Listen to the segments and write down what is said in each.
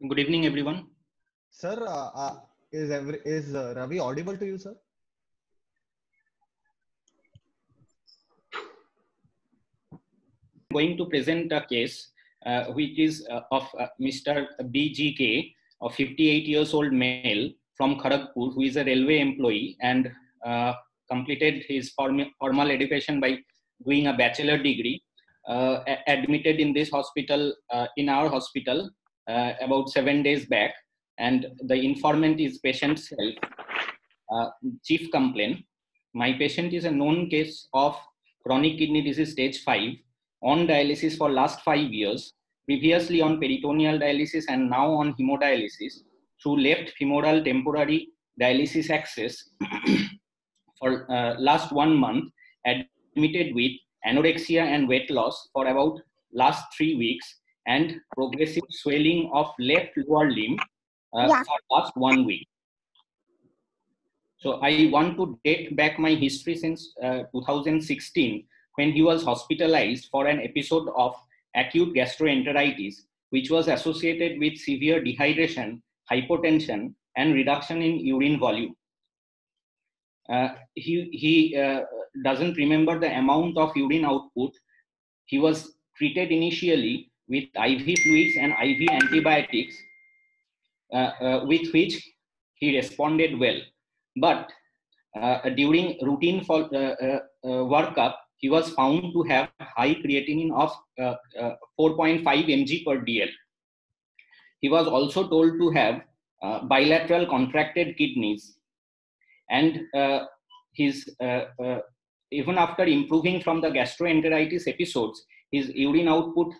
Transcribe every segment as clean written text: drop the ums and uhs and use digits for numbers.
Good evening, everyone. Sir, is Ravi audible to you, sir? Going to present a case which is of Mr. BGK, a 58 years old male from Kharagpur, who is a railway employee and completed his formal education by doing a bachelor degree. Admitted in this hospital, in our hospital, about 7 days back, and the informant is patient self. Chief complaint: my patient is a known case of chronic kidney disease stage 5, on dialysis for last 5 years, previously on peritoneal dialysis and now on hemodialysis through left femoral temporary dialysis access for last 1 month, admitted with anorexia and weight loss for about last 3 weeks, and progressive swelling of left lower limb for last 1 week. So I want to date back my history since 2016, when he was hospitalized for an episode of acute gastroenteritis, which was associated with severe dehydration, hypotension, and reduction in urine volume. He doesn't remember the amount of urine output. He was treated initially with IV fluids and IV antibiotics, with which he responded well. But during routine workup, he was found to have high creatinine of 4.5 mg per dl. He was also told to have bilateral contracted kidneys, and even after improving from the gastroenteritis episodes, his urine output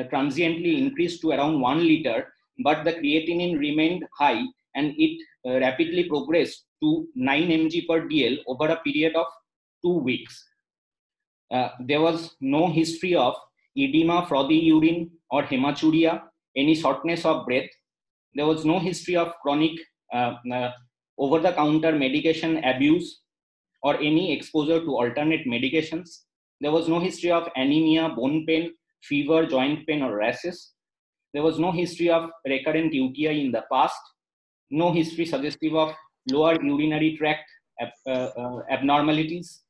transiently increased to around 1 liter, but the creatinine remained high, and it rapidly progressed to 9 mg per dl over a period of 2 weeks. There was no history of edema, frothy urine, or hematuria, any shortness of breath. There was no history of chronic over-the-counter medication abuse or any exposure to alternate medications. There was no history of anemia, bone pain, fever, joint pain, or rashes. There was no history of recurrent UTI in the past. No history suggestive of lower urinary tract abnormalities.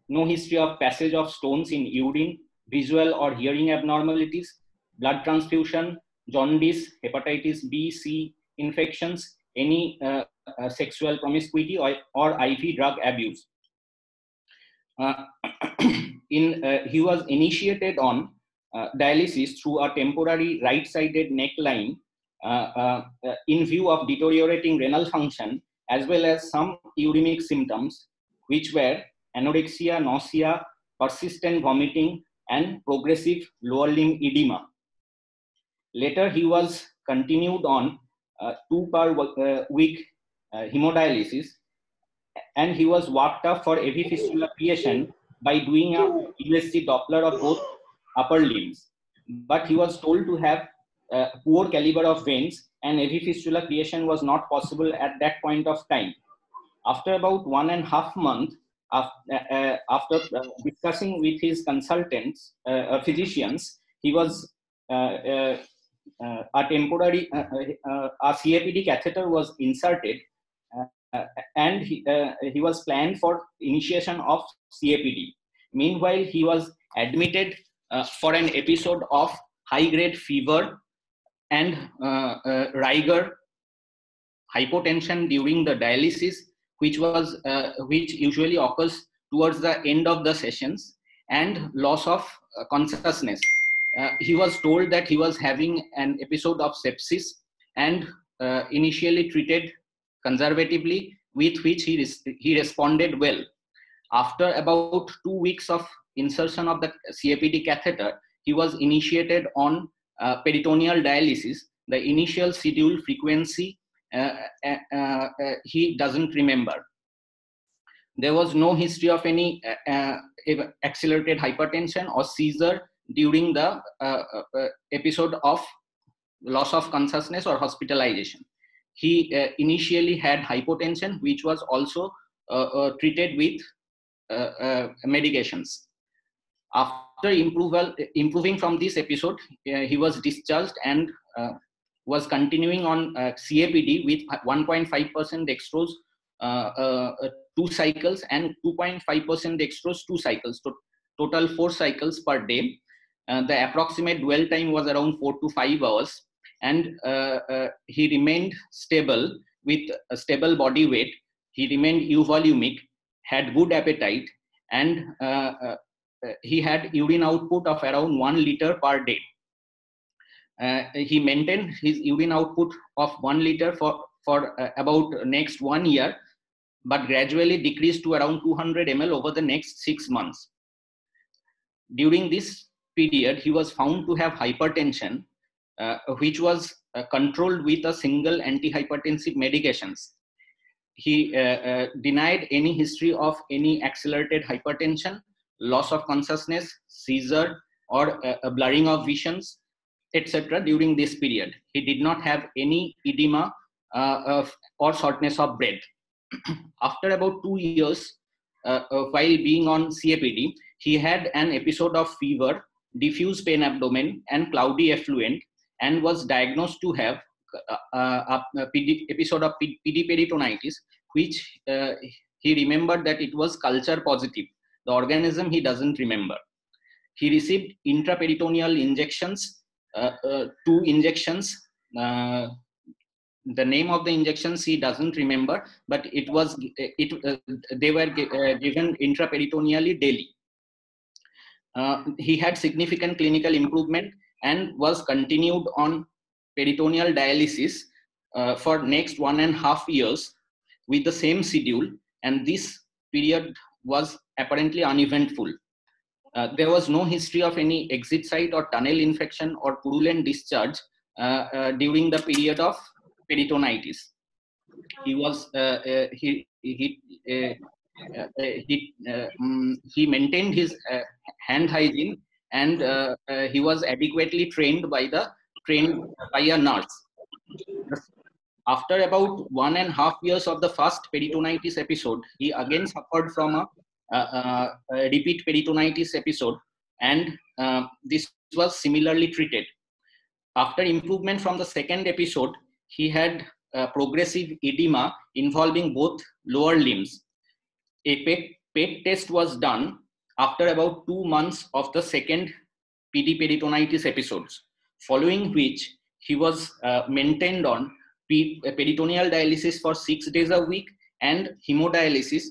No history of passage of stones in urine, visual or hearing abnormalities, blood transfusion, jaundice, hepatitis B, C infections, any sexual promiscuity, or IV drug abuse. He was initiated on dialysis through a temporary right-sided neckline in view of deteriorating renal function, as well as some uremic symptoms, which were anorexia, nausea, persistent vomiting, and progressive lower limb edema. Later, he was continued on 2 per week hemodialysis, and he was worked up for AV fistula creation by doing a USG Doppler of both upper limbs. But he was told to have poor caliber of veins, and AV fistula creation was not possible at that point of time. After about 1.5 months, after discussing with his consultants, physicians, he was a temporary a CAPD catheter was inserted, and he was planned for initiation of CAPD. Meanwhile, he was admitted for an episode of high-grade fever and rigor hypotension during the dialysis, which usually occurs towards the end of the sessions, and loss of consciousness. He was told that he was having an episode of sepsis, and initially treated conservatively, with which he responded well. After about 2 weeks of insertion of the CAPD catheter, he was initiated on peritoneal dialysis. The initial schedule frequency he doesn't remember. There was no history of any accelerated hypertension or seizure during the episode of loss of consciousness or hospitalization. He initially had hypotension, which was also treated with medications. After improving from this episode, he was discharged and was continuing on CAPD with 1.5% dextrose 2 cycles and 2.5% dextrose 2 cycles, so total 4 cycles per day. The approximate dwell time was around 4 to 5 hours, and he remained stable with a stable body weight. He remained euvolumic, had good appetite, and he had urine output of around 1 liter per day. He maintained his urine output of 1 liter for about next 1 year, but gradually decreased to around 200 ml over the next 6 months. During this period, he was found to have hypertension, which was controlled with a single antihypertensive medications. He denied any history of any accelerated hypertension, loss of consciousness, seizure, or blurring of visions, etc. during this period. He did not have any edema or shortness of breath. After about 2 years, while being on CAPD, he had an episode of fever, diffuse pain abdomen, and cloudy effluent, and was diagnosed to have episode of PD peritonitis, which he remembered that it was culture positive. The organism he doesn't remember. He received intraperitoneal injections, 2 injections. The name of the injections he doesn't remember, but it was they were given intraperitoneally daily. He had significant clinical improvement and was continued on peritoneal dialysis for next 1.5 years with the same schedule, and this period was apparently uneventful. There was no history of any exit site or tunnel infection or purulent discharge during the period of peritonitis. He was he maintained his hand hygiene, and he was adequately trained by a nurse. After about 1.5 years of the first peritonitis episode, he again suffered from a repeat peritonitis episode, and this was similarly treated. After improvement from the second episode, he had progressive edema involving both lower limbs. A PET test was done after about 2 months of the second PD peritonitis episodes, following which he was maintained on peritoneal dialysis for 6 days a week and hemodialysis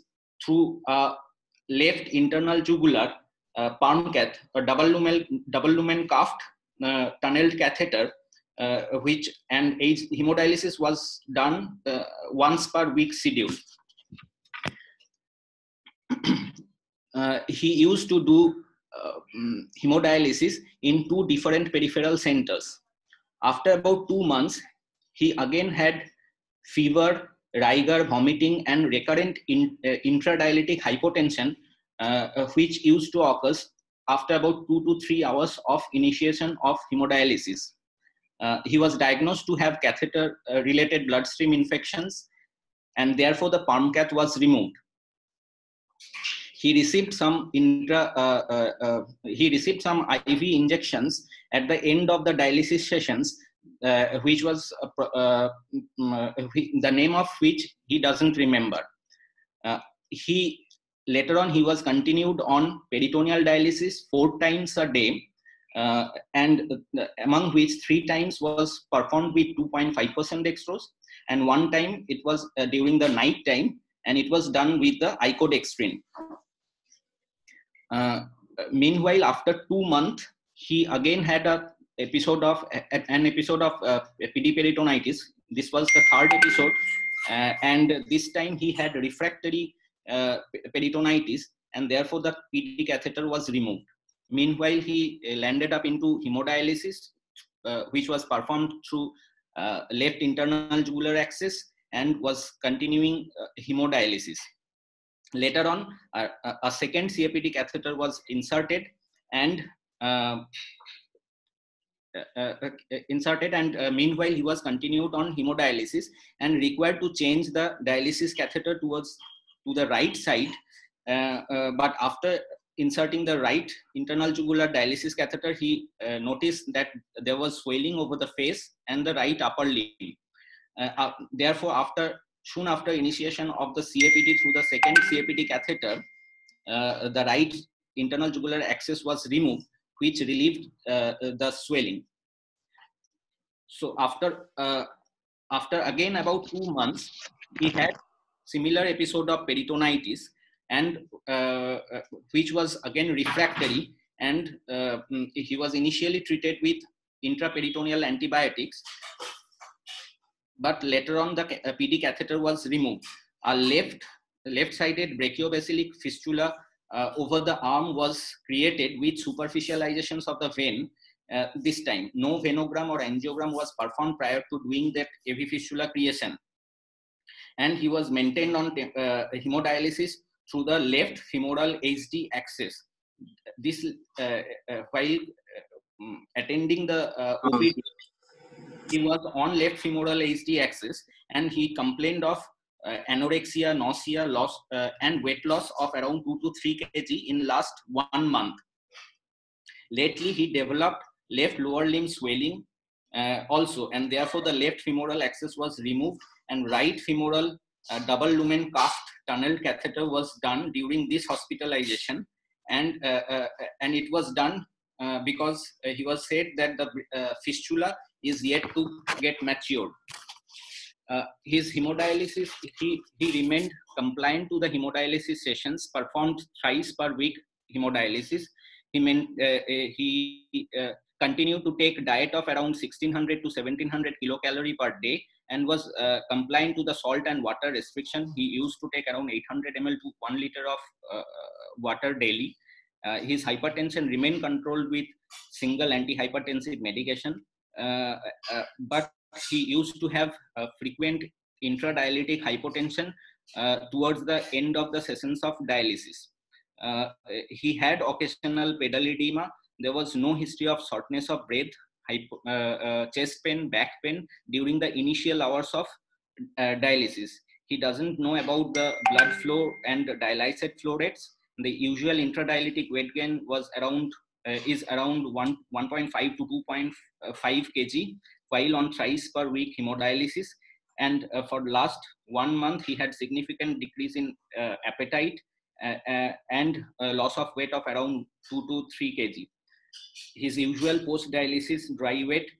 through left internal jugular palm cath, a double lumen cuffed tunneled catheter, which and hemodialysis was done once per week schedule. He used to do hemodialysis in 2 different peripheral centers. After about 2 months, he again had fever, rigor, vomiting, and recurrent intradialytic hypotension, which used to occur after about 2 to 3 hours of initiation of hemodialysis. He was diagnosed to have catheter-related bloodstream infections, and therefore the palm cath was removed. He received some IV injections at the end of the dialysis sessions, which was the name of which he doesn't remember. Later on, he was continued on peritoneal dialysis 4 times a day, and among which 3 times was performed with 2.5% dextrose, and 1 time it was during the night time, and it was done with the icodextrin. Meanwhile, after 2 months, he again had an episode of PD peritonitis. This was the 3rd episode, and this time he had refractory peritonitis, and therefore the PD catheter was removed. Meanwhile, he landed up into hemodialysis, which was performed through left internal jugular access and was continuing hemodialysis. Later on, a second CAPD catheter was inserted, and meanwhile he was continued on hemodialysis and required to change the dialysis catheter to the right side. But after inserting the right internal jugular dialysis catheter, he noticed that there was swelling over the face and the right upper limb. Therefore, soon after initiation of the CAPT through the second CAPT catheter, the right internal jugular access was removed, which relieved the swelling. So after again about 2 months, he had similar episode of peritonitis, and which was again refractory, and he was initially treated with intraperitoneal antibiotics, but later on the PD catheter was removed. A left-sided brachiobasilic fistula over the arm was created with superficializations of the vein. This time, no venogram or angiogram was performed prior to doing that AV fistula creation. And he was maintained on hemodialysis through the left femoral HD axis. This while attending the OPD, he was on left femoral HD axis, and he complained of anorexia, nausea, loss, and weight loss of around 2 to 3 kg in last 1 month. Lately, he developed left lower limb swelling also, and therefore the left femoral axis was removed, and right femoral double lumen cast tunnel catheter was done during this hospitalization, and it was done because he was said that the fistula is yet to get matured. His hemodialysis, he remained compliant to the hemodialysis sessions, performed thrice per week hemodialysis. He continued to take diet of around 1600 to 1700 kilocalorie per day, and was compliant to the salt and water restriction. He used to take around 800 ml to 1 liter of water daily. His hypertension remained controlled with single antihypertensive medication, but he used to have frequent intradialytic hypotension towards the end of the sessions of dialysis. He had occasional pedal edema. There was no history of shortness of breath, chest pain, back pain during the initial hours of dialysis. He doesn't know about the blood flow and dialysate flow rates. The usual intradialytic weight gain was around 1.5 to 2.5 kg, while on thrice per week hemodialysis. And for the last 1 month, he had significant decrease in appetite and loss of weight of around 2 to 3 kg. His usual post-dialysis dry weight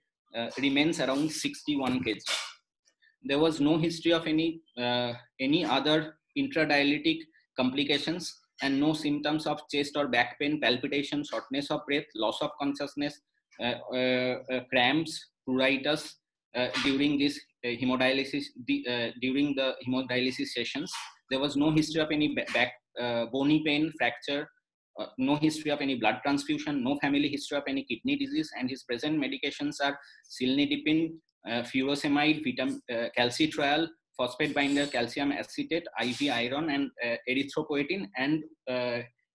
remains around 61 kg. There was no history of any other intradialytic complications, and no symptoms of chest or back pain, palpitation, shortness of breath, loss of consciousness, cramps, pruritus during this hemodialysis. During the hemodialysis sessions, there was no history of any bony pain, fracture, no history of any blood transfusion, no family history of any kidney disease, and his present medications are cilnidipine, furosemide, calcitriol, phosphate binder, calcium acetate, IV iron, and erythropoietin, and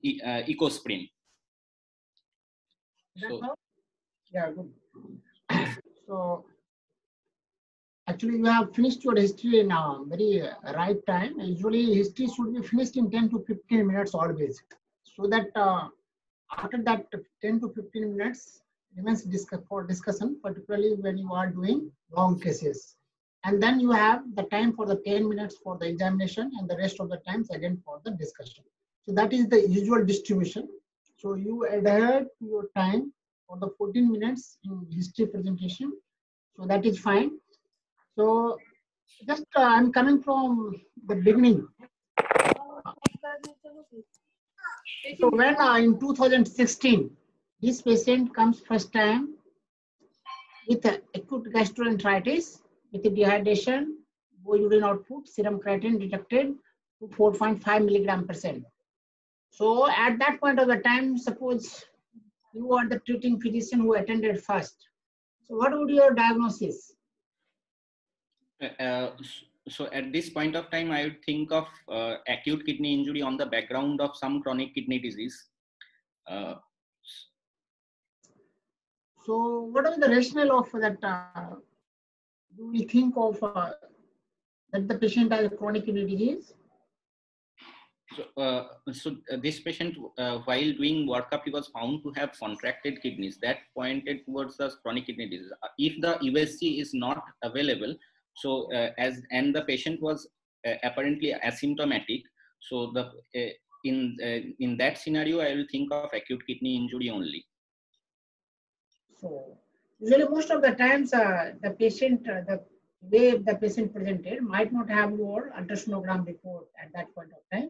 ecosprin. So, yeah, good. So actually, you have finished your history in a very right time. Usually, history should be finished in 10 to 15 minutes always, so that after that 10 to 15 minutes remains for discussion, particularly when you are doing long cases. And then you have the time for the 10 minutes for the examination, and the rest of the times again for the discussion. So that is the usual distribution. So you adhere to your time for the 14 minutes in history presentation. So that is fine. So just I'm coming from the beginning. So when in 2016, this patient comes first time with acute gastroenteritis, with dehydration, low urine output, serum creatinine detected to 4.5 milligram%. So at that point of the time, suppose you are the treating physician who attended first. So what would your diagnosis? So at this point of time, I would think of acute kidney injury on the background of some chronic kidney disease. So what are the rationale of that? Do we think of that the patient has a chronic kidney disease? So this patient, while doing workup, he was found to have contracted kidneys. That pointed towards the chronic kidney disease. If the USG is not available, so and the patient was apparently asymptomatic, so the in that scenario, I will think of acute kidney injury only. So usually most of the times the patient, the way the patient presented might not have your ultrasonogram report at that point of time.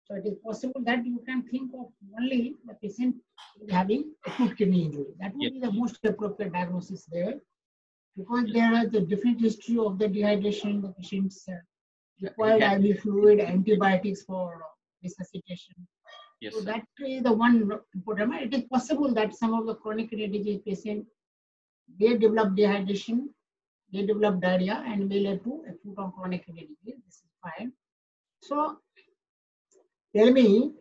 So it is possible that you can think of only the patient is having acute kidney injury. That would be the most appropriate diagnosis there, because there is a different history of the dehydration. The patients required IV fluid, antibiotics for resuscitation. Yes, so sir. that is the one important. It is possible that some of the chronic kidney disease patients, they develop dehydration, they develop diarrhea, and may lead to acute or chronic kidney disease. This is fine. So tell me,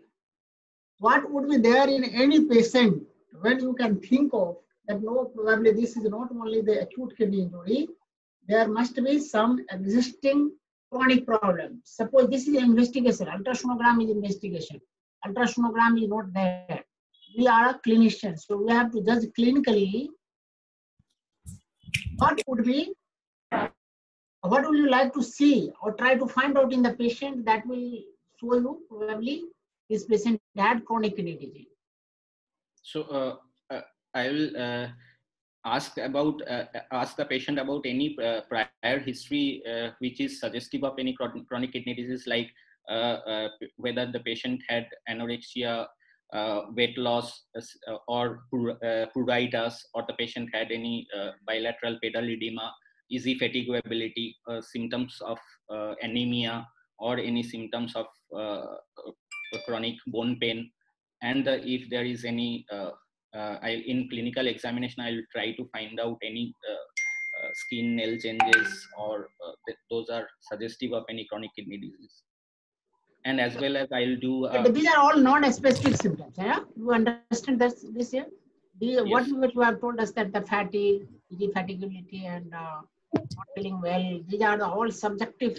what would be there in any patient when you can think of that? No, probably this is not only the acute kidney injury, there must be some existing chronic problem. Suppose this is an investigation, ultrasonogram is investigation. Ultrasonogram is not there. We are a clinician, so we have to judge clinically what would you like to see or try to find out in the patient that will show you probably this patient had chronic kidney disease. So I will ask the patient about any prior history which is suggestive of any chronic kidney disease, like whether the patient had anorexia, weight loss, or pruritus, or the patient had any bilateral pedal edema, easy fatigability, symptoms of anemia, or any symptoms of chronic bone pain, and if there is any in clinical examination, I will try to find out any skin nail changes, or those are suggestive of any chronic kidney disease. And as well as I'll do. But these are all non-specific symptoms. Yeah, you understand this here. Yes. What you have told us, that the fatigue, the fatigability, and not feeling well, these are all subjective.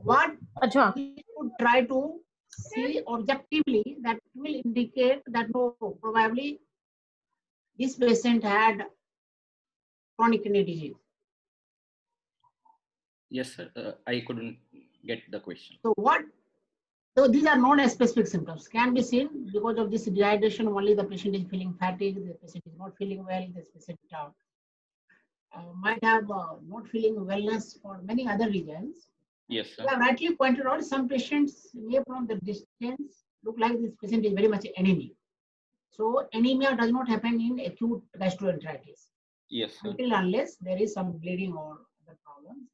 What we would try to see objectively, that will indicate that no, probably this patient had chronic kidney disease. Yes, sir. I couldn't get the question. So these are non-specific symptoms, can be seen because of this dehydration. Only the patient is feeling fatigue, the patient is not feeling well, this patient might have not feeling wellness for many other reasons. Yes, sir. You have rightly pointed out, some patients may from the distance look like this patient is very much anemic. So anemia does not happen in acute gastroenteritis. Yes, sir. Until unless there is some bleeding or other problems.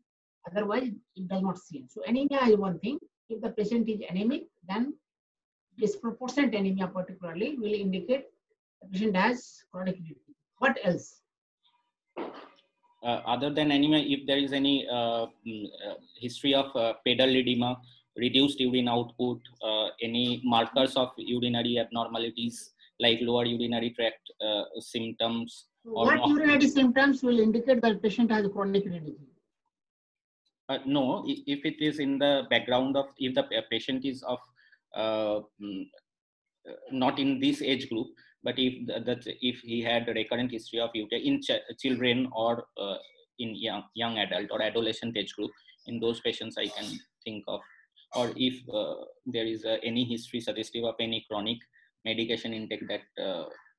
Otherwise, it does not seem. So anemia is one thing. If the patient is anemic, then disproportionate anemia particularly will indicate the patient has chronic kidney disease. What else? Other than anemia, if there is any history of pedal edema, reduced urine output, any markers of urinary abnormalities like lower urinary tract symptoms. What urinary symptoms will indicate that patient has chronic kidney disease? No, if it is in the background of, if the patient is of not in this age group, but if he had a recurrent history of UTI in children or in young adult or adolescent age group, in those patients I can think of, or if there is any history suggestive of any chronic medication intake that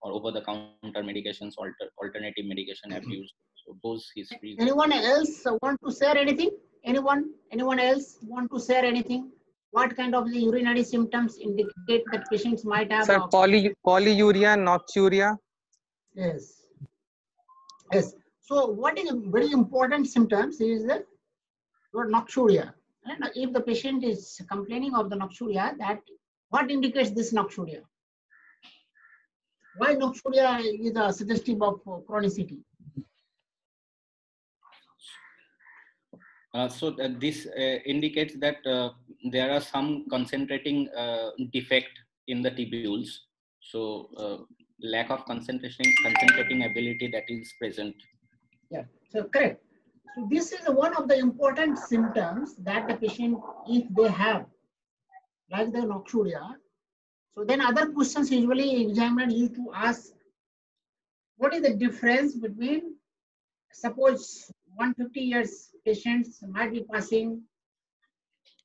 or over-the-counter medications, alternative medication abuse. So those histories. Anyone else want to share anything? Anyone else want to share anything? What kind of the urinary symptoms indicate that patients might have? Sir, polyuria, nocturia. Yes. Yes. So what is very important symptoms is that your nocturia. And if the patient is complaining of the nocturia, that what indicates this nocturia? Why nocturia is suggestive of chronicity? This indicates that there are some concentrating defect in the tubules. So lack of concentrating ability that is present. Yeah, so correct. So this is one of the important symptoms that the patient, if they have, like the nocturia. So then other questions usually examiner used to ask, what is the difference between, suppose 150 years patients might be passing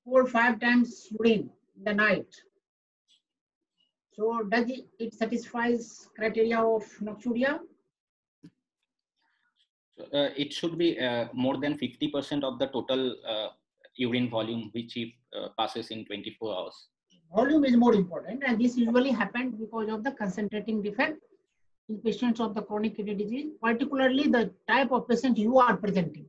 4 or 5 times urine in the night. So does it satisfies criteria of nocturia? It should be more than 50% of the total urine volume which he passes in 24 hours. Volume is more important, and this usually happens because of the concentrating defect in patients of the chronic kidney disease, particularly the type of patient you are presenting.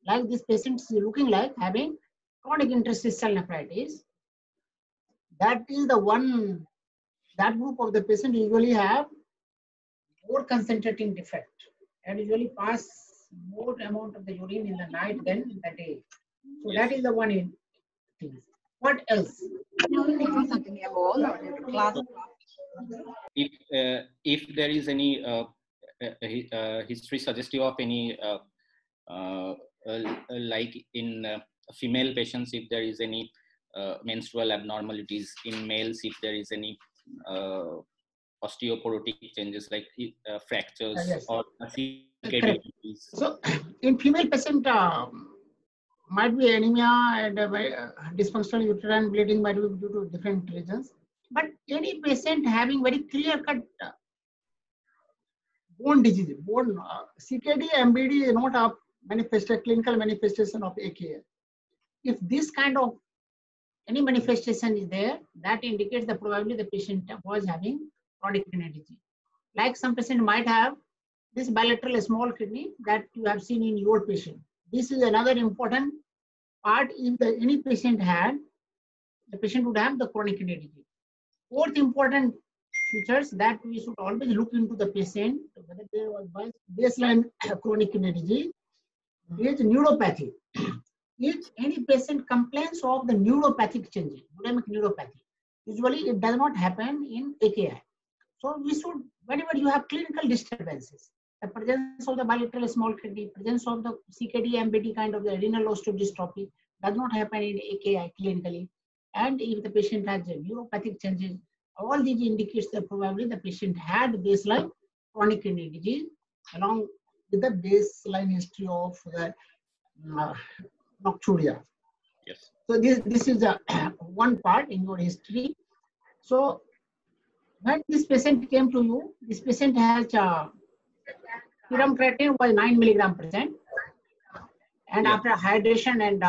Like this patient is looking like having chronic interstitial nephritis. That is the one, that group of the patient usually have more concentrating defect and usually pass more amount of the urine in the night than in the day. So Yes. that is the one in things. What else? If there is any history suggestive of any like in female patients, if there is any menstrual abnormalities, in males if there is any osteoporotic changes like fractures Yes. or Correct. So in female patient might be anemia and dysfunctional uterine bleeding might be due to different reasons. But any patient having very clear-cut bone disease, bone CKD, MBD is not a clinical manifestation of AKI. If this kind of any manifestation is there, that indicates that probably the patient was having chronic kidney disease. Like some patient might have this bilateral small kidney that you have seen in your patient. This is another important part. If any patient had, the patient would have the chronic kidney disease. Fourth important features that we should always look into the patient, whether there was baseline chronic kidney disease, is neuropathy. If any patient complains of the neuropathic changes, uremic neuropathy, usually it does not happen in AKI. So we should, whenever you have clinical disturbances, the presence of the bilateral small kidney, presence of the CKD, MBD kind of the adrenal osteodystrophy does not happen in AKI clinically. And if the patient has neuropathic changes, all these indicates that probably the patient had baseline chronic kidney disease along with the baseline history of the nocturia. Yes. So this is one part in your history. So when this patient came to you, this patient has serum creatinine was 9 mg/%, and Yeah. after hydration and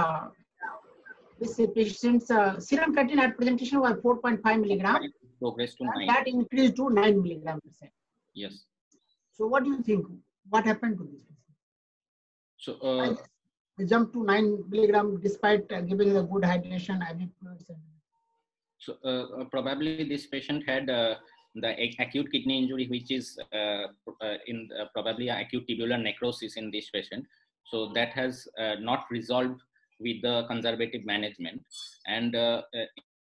this patient's serum creatinine at presentation was 4.5 mg. Progress to 9. That increased to 9 mg/%. Yes. So what do you think? What happened to this patient? So They jumped to 9 mg despite giving a good hydration, IV fluids. Probably this patient had the acute kidney injury, which is in probably acute tubular necrosis in this patient. So that has not resolved with the conservative management, and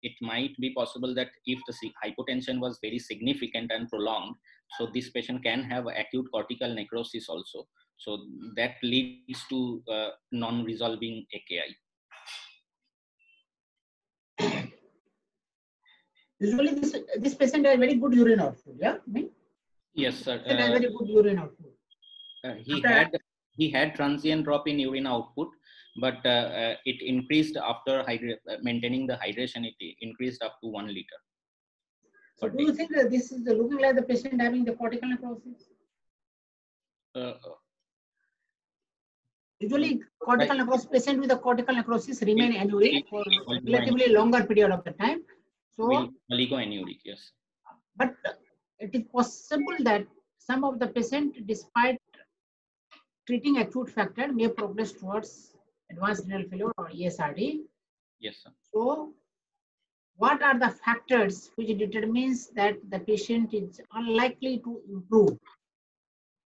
it might be possible that if the hypotension was very significant and prolonged, so this patient can have acute cortical necrosis also. So that leads to non-resolving AKI. Usually this patient has very good urine output, yeah? Yes, sir. Patient has very good urine output. He had transient drop in urine output, but it increased after maintaining the hydration. It increased up to 1 liter. So do you think that this is looking like the patient having the cortical necrosis? Usually cortical necrosis, patient with a cortical necrosis remain anuric for relatively longer period of the time. So oligoanuric, yes. But it is possible that some of the patient, despite treating acute factor, may progress towards advanced renal failure or ESRD. Yes, sir. So what are the factors which determines that the patient is unlikely to improve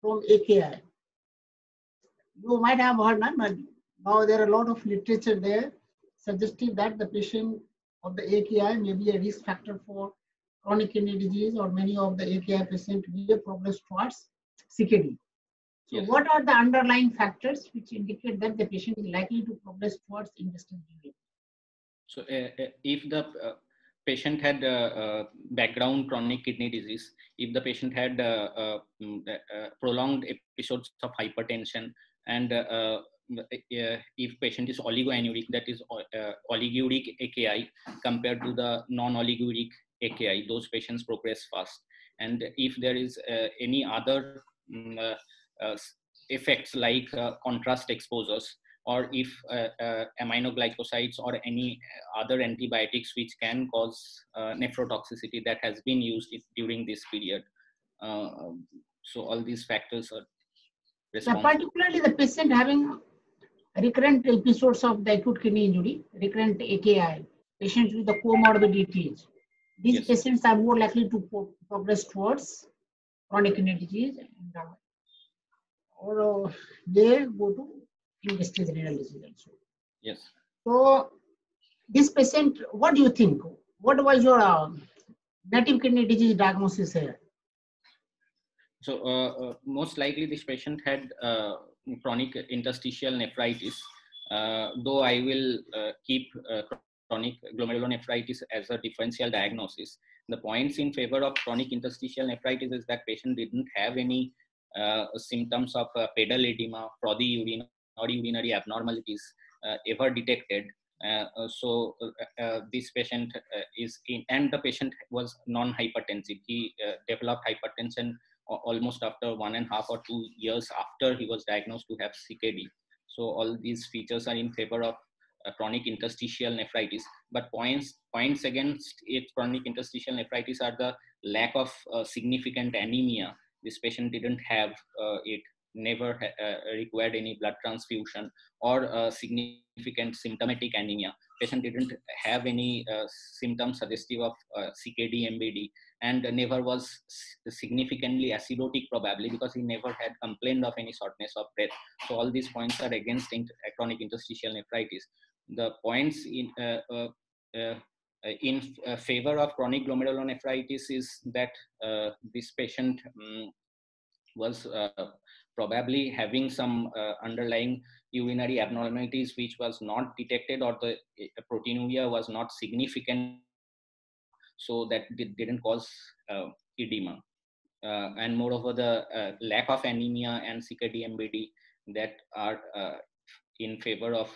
from AKI? You might have heard, but now there are a lot of literature there suggesting that the patient of the AKI may be a risk factor for chronic kidney disease, or many of the AKI patients will progress towards CKD. So Yes. what are the underlying factors which indicate that the patient is likely to progress towards intestinal disease? So if the patient had background chronic kidney disease, if the patient had prolonged episodes of hypertension, and if patient is oligoanuric, that is oliguric AKI compared to the non-oliguric AKI, those patients progress fast. And if there is any other effects like contrast exposures, or if aminoglycosides or any other antibiotics which can cause nephrotoxicity that has been used during this period. So all these factors are responsible. Particularly the patient having recurrent episodes of the acute kidney injury, recurrent AKI, patients with the comorbidities. These Yes. patients are more likely to progress towards chronic kidney disease, or they go to end-stage renal disease also. Yes. So, this patient, what do you think? What was your native kidney disease diagnosis here? So most likely this patient had chronic interstitial nephritis, though I will keep chronic glomerulonephritis as a differential diagnosis. The points in favor of chronic interstitial nephritis is that patient didn't have any symptoms of pedal edema, prodyuria, or urinary abnormalities ever detected. So this patient is in, and the patient was non-hypertensive. He developed hypertension almost after 1.5 or 2 years after he was diagnosed to have CKD. So all these features are in favor of chronic interstitial nephritis. But points against it, chronic interstitial nephritis, are the lack of significant anemia. This patient didn't have it, never required any blood transfusion, or significant symptomatic anemia. Patient didn't have any symptoms suggestive of CKD MBD, and never was significantly acidotic, probably because he never had complained of any shortness of breath. So all these points are against chronic interstitial nephritis. The points in favor of chronic glomerulonephritis is that this patient was probably having some underlying urinary abnormalities which was not detected, or the proteinuria was not significant, so that didn't cause edema. And moreover, the lack of anemia and CKD MBD that are in favor of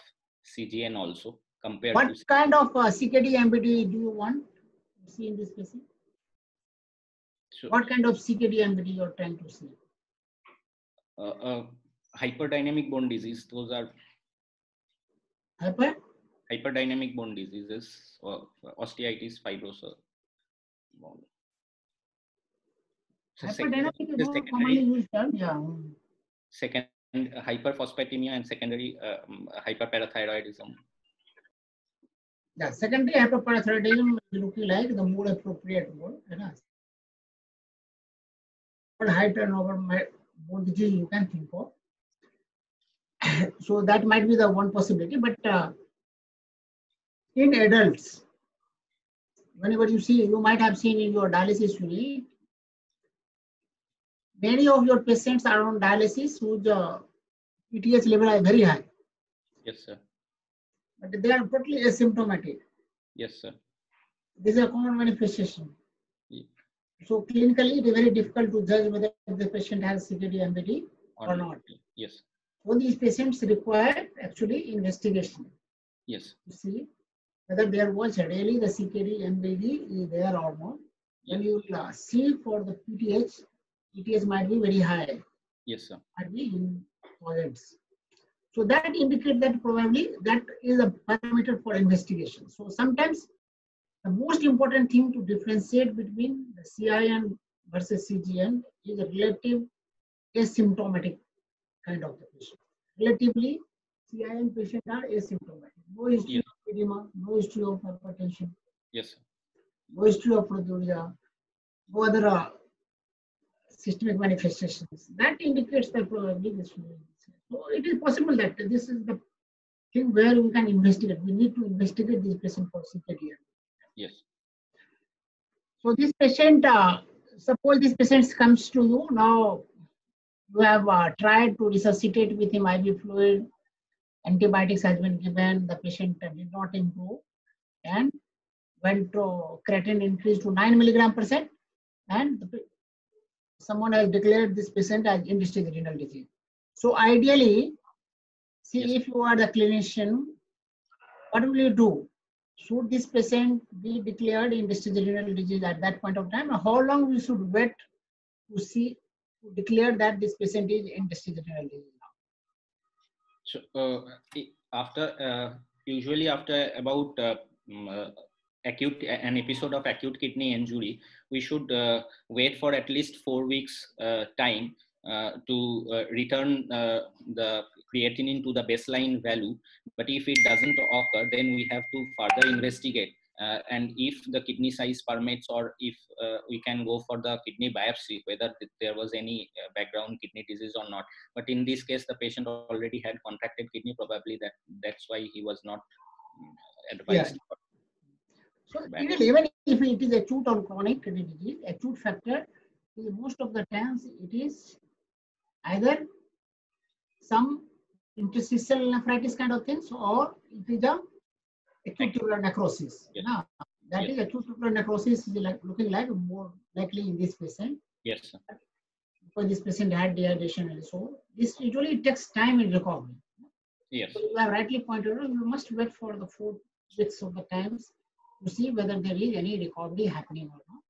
CGN also compared what to. What kind of CKD MBD do you want to see in this patient? So, what kind of CKD MBD you are trying to see? Hyperdynamic bone disease. Those are hyperdynamic bone diseases, osteitis, fibrosa. So hyperdynamic is more commonly used term, yeah. Second, hyperphosphatemia, and secondary hyperparathyroidism. Yeah, secondary hyperparathyroidism is looking like the more appropriate word. High turnover bone disease you can think of. So that might be the one possibility, but in adults, whenever you see, you might have seen in your dialysis unit, many of your patients are on dialysis whose PTH level are very high. Yes, sir. But they are totally asymptomatic. Yes, sir. This is a common manifestation. Yeah. So clinically, it is very difficult to judge whether the patient has CKD MBD or not. Yes. So these patients require actually investigation. Yes. To see whether there was really the CKD MBD is there or not. When you see for the PTH might be very high. Yes, sir. Might be in thousands. So that indicates that probably that is a parameter for investigation. So sometimes the most important thing to differentiate between the CIN versus CGN is a relative asymptomatic kind of the patient. Relatively, CIN patients are asymptomatic. No history of edema, no history of hypertension. Yes, sir. No history of progeria, no other systemic manifestations. That indicates that probably this will be. So it is possible that this is the thing where we can investigate. We need to investigate this patient for CKD. Yes. So this patient, suppose this patient comes to you now. You have tried to resuscitate with him IV fluid. Antibiotics has been given. The patient did not improve, and when creatinine increased to 9 mg/cent, and someone has declared this patient as end-stage renal disease. So ideally, see, Yes. if you are the clinician, what will you do? Should this patient be declared end-stage renal disease at that point of time? Or how long we should wait to see, to declare that this patient is end-stage renal disease now? So after usually after about an episode of acute kidney injury, we should wait for at least 4 weeks time to return the creatinine to the baseline value. But if it doesn't occur, then we have to further investigate. And if the kidney size permits, or if we can go for the kidney biopsy, whether there was any background kidney disease or not. But in this case, the patient already had contracted kidney. Probably that's why he was not advised. So even if it is acute or chronic kidney disease, acute factor, most of the times it is either some interstitial nephritis kind of things, or it is a acute tubular necrosis. Yes. Now, that Yes. is acute tubular necrosis is looking like more likely in this patient. Yes, sir. Because this patient had dehydration, and so this usually takes time in recovery. Yes. So you have rightly pointed out, you must wait for the 4 weeks of the times to see whether there is any recovery happening or not.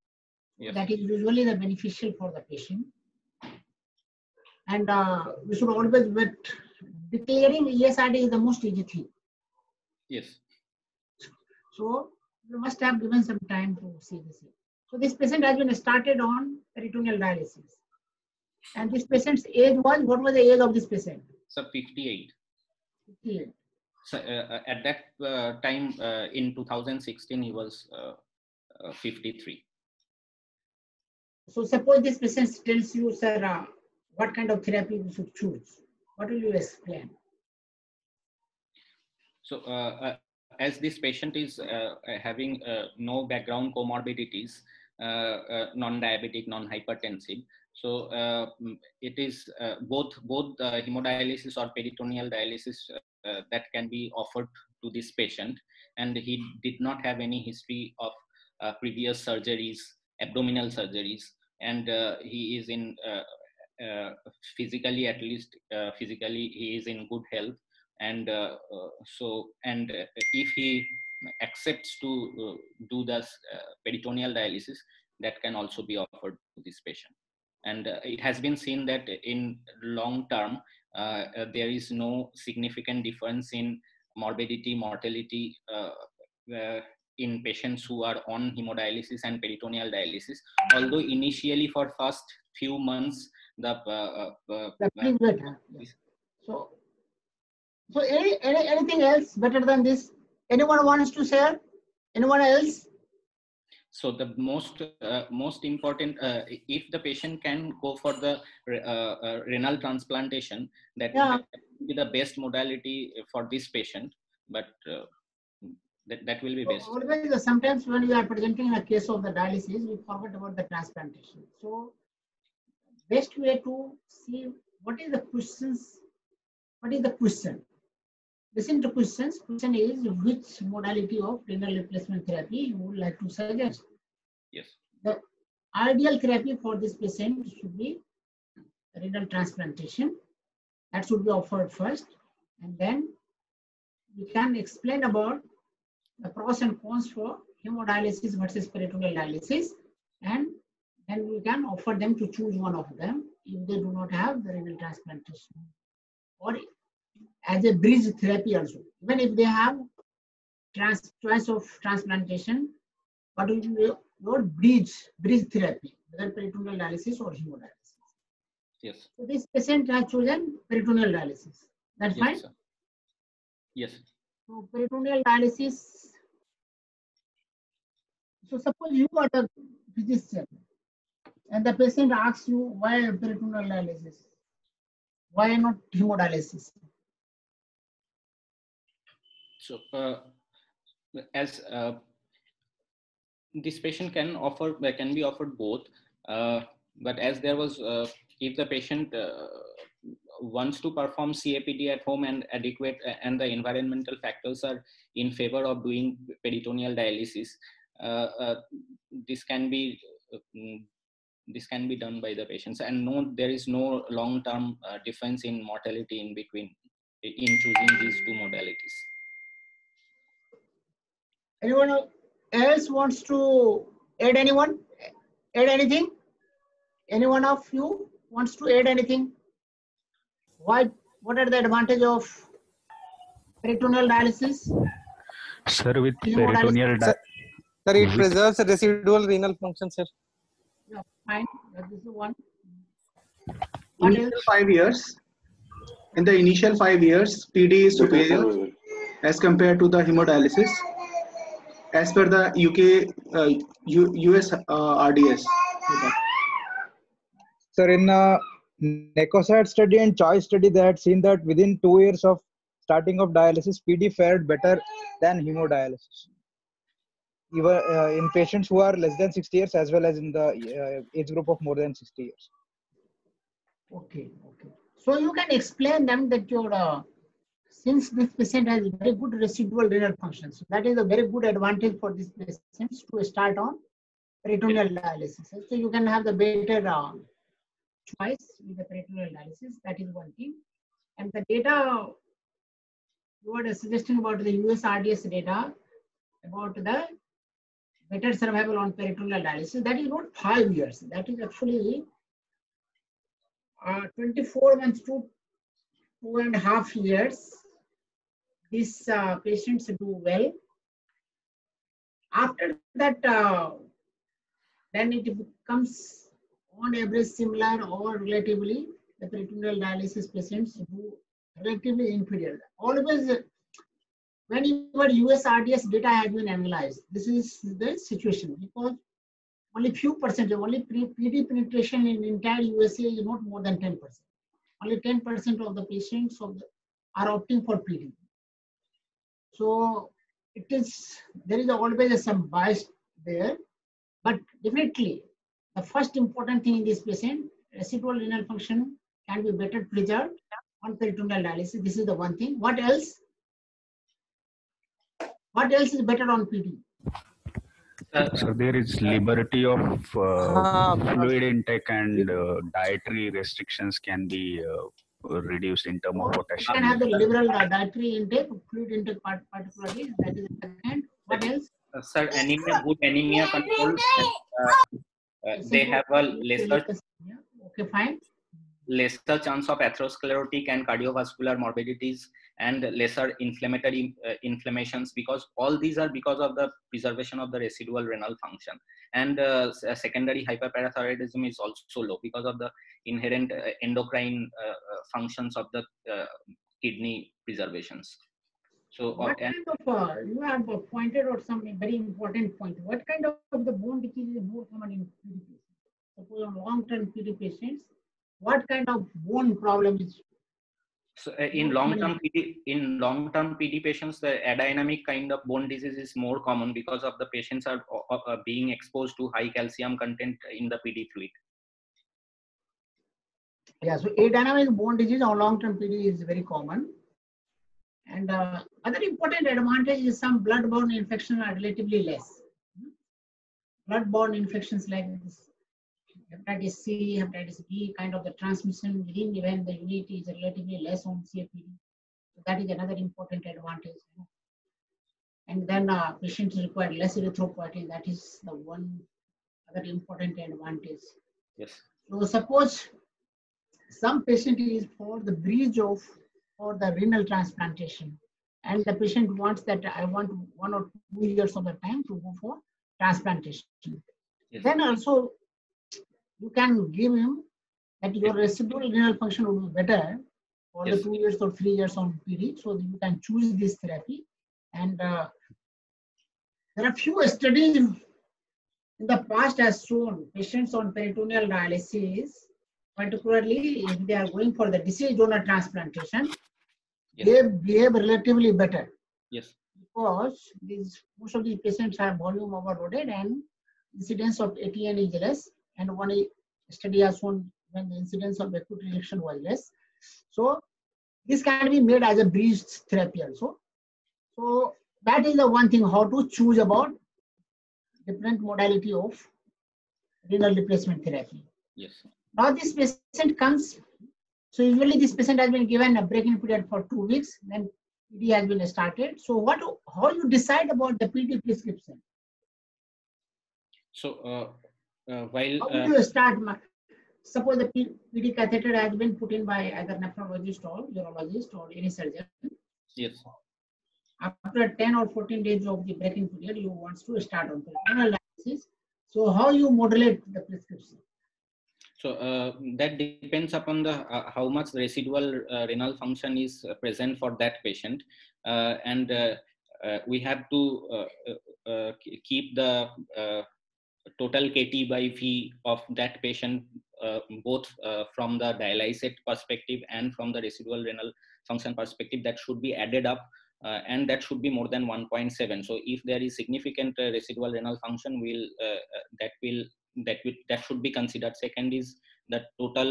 Yes. That is usually the beneficial for the patient. And we should always wait. Declaring ESRD is the most easy thing. Yes. So you must have given some time to see this. So this patient has been started on peritoneal dialysis. And this patient's age was, what was the age of this patient? So 58. 58. So at that time in 2016, he was 53. So suppose this patient tells you, sir, what kind of therapy we should choose. What will you explain? So as this patient is having no background comorbidities, non-diabetic, non-hypertensive, so it is both hemodialysis or peritoneal dialysis that can be offered to this patient, and he did not have any history of previous surgeries, abdominal surgeries, and he is in physically, at least physically, he is in good health. And if he accepts to do this peritoneal dialysis, that can also be offered to this patient. And it has been seen that in long term, there is no significant difference in morbidity, mortality in patients who are on hemodialysis and peritoneal dialysis. Although initially for first few months, Please wait. Yes. So anything else better than this? Anyone wants to share? Anyone else? So the most important, if the patient can go for the renal transplantation, that would be the best modality for this patient. But that will be best. Always, sometimes when we are presenting a case of the dialysis, we forget about the transplantation. So best way to see what is the questions. What is the question? Listen to questions. Question is, which modality of renal replacement therapy you would like to suggest? Yes. The ideal therapy for this patient should be renal transplantation. That should be offered first, and then we can explain about the pros and cons for hemodialysis versus peritoneal dialysis, and then we can offer them to choose one of them if they do not have the renal transplantation, or as a bridge therapy also. Even if they have choice of transplantation, what will be your bridge therapy, whether peritoneal dialysis or hemodialysis? Yes. So this patient has chosen peritoneal dialysis. That's yes, fine? Sir. Yes. So peritoneal dialysis. So suppose you are the physician and the patient asks you, why peritoneal dialysis? Why not hemodialysis? So as this patient can be offered both, but as there was, if the patient wants to perform CAPD at home and adequate, and the environmental factors are in favor of doing peritoneal dialysis, this can be done by the patients, and there is no long-term difference in mortality in between in choosing these two modalities. Anyone else wants to add add anything? Any one of you wants to add anything? What are the advantage of peritoneal dialysis? Sir, with Hemodialysis? peritoneal Sir, it preserves the residual renal function, sir. Yeah, fine. This is one. What Initial else? 5 years. In the initial 5 years, PD is superior as compared to the hemodialysis, as per the UK, US RDS. Sir, in NECOSAT study and CHOICE study, they had seen that within 2 years of starting of dialysis, PD fared better than hemodialysis. Even in patients who are less than 60 years, as well as in the age group of more than 60 years. Okay. So you can explain them that your since this patient has very good residual renal function, so that is a very good advantage for these patients to start on peritoneal dialysis. So you can have the better choice with the peritoneal dialysis. That is one thing. And the data you were suggesting about the US RDS data about the better survival on peritoneal dialysis, that is not 5 years. That is actually 24 months to 2.5 years. These patients do well. After that, then it becomes on average similar or relatively the peritoneal dialysis patients do relatively inferior. Always, whenever US RDS data has been analyzed, this is the situation because only few percent, only PD penetration in entire USA is not more than 10%. Only 10% of the patients are opting for PD. So there is always some bias there, but definitely the first important thing in this patient, residual renal function can be better preserved on peritoneal dialysis. This is the one thing. What else? What else is better on PD? So there is liberty of fluid intake and dietary restrictions can be reduced in terms of You potassium. can have the liberal dietary intake, fluid intake particularly. That is the second. What else? Sir, good anemia control. They have a lesser. Okay, fine. Lesser chance of atherosclerotic and cardiovascular morbidities and lesser inflammatory inflammations, because all these are because of the preservation of the residual renal function. And secondary hyperparathyroidism is also low because of the inherent endocrine functions of the kidney preservations. So what kind of, you have pointed out some very important point. What kind of the bone disease is more common in PD patients? Suppose on long-term PD patients, what kind of bone problem is? So in long-term PD patients, the adynamic kind of bone disease is more common because of the patients are being exposed to high calcium content in the PD fluid. Yeah, so adynamic bone disease on long-term PD is very common. And other important advantage is some blood-borne infections are relatively less. Blood-borne infections like this, hepatitis C, hepatitis B, kind of the transmission within even the unit is relatively less on CAPD. So that is another important advantage. And then patients require less erythropoietin. That is the one other important advantage. Yes. So suppose some patient is for the bridge of or the renal transplantation, and the patient wants that I want 1 or 2 years of the time to go for transplantation. Yes. Then also you can give him that your residual renal function will be better for the 2 years or 3 years on PD, so you can choose this therapy. And there are few studies in the past has shown patients on peritoneal dialysis, particularly if they are going for the deceased donor transplantation, they behave relatively better. Yes. Because most of these patients have volume overloaded and incidence of ATN is less, and one study has shown when the incidence of acute rejection was less. So this can be made as a bridge therapy also. So that is the one thing, how to choose about different modality of renal replacement therapy. Yes. Now this patient comes, so usually this patient has been given a break-in period for 2 weeks, then PD has been started. So how you decide about the PD prescription? So How do you start? Suppose the PD catheter has been put in by either nephrologist or urologist or any surgeon. yes. After 10 or 14 days of the break-in period, you want to start on peritoneal dialysis. So how you modulate the prescription? So that depends upon the how much residual renal function is present for that patient, and we have to keep the total KT by V of that patient both from the dialysate perspective and from the residual renal function perspective. That should be added up, and that should be more than 1.7. So if there is significant residual renal function, that should be considered. Second is the total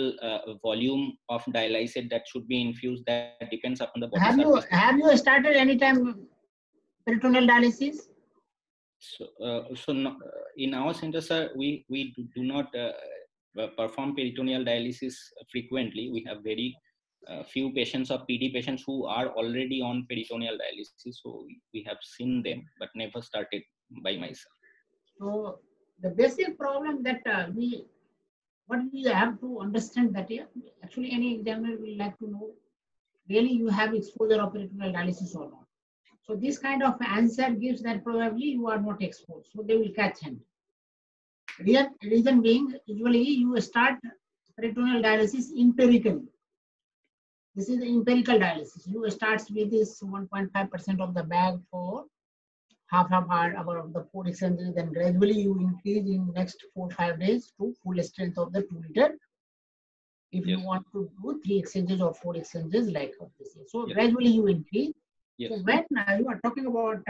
volume of dialysate that should be infused. That depends upon the body surface. Have you started any time peritoneal dialysis? So no, in our center, sir, we do not perform peritoneal dialysis frequently. We have very few patients of PD patients who are already on peritoneal dialysis. So we have seen them, but never started by myself. So the basic problem that what we have to understand that actually any examiner will like to know really you have exposure of peritoneal dialysis or not. So this kind of answer gives that probably you are not exposed, so they will catch him. Reason being, usually you start peritoneal dialysis empirically. This is the empirical dialysis. You start with this 1.5% of the bag for half hour of the 4 exchanges, then gradually you increase in next 4-5 days to full strength of the 2 liter. If you want to do 3 exchanges or 4 exchanges like this. So gradually you increase. Yes. So when you are talking about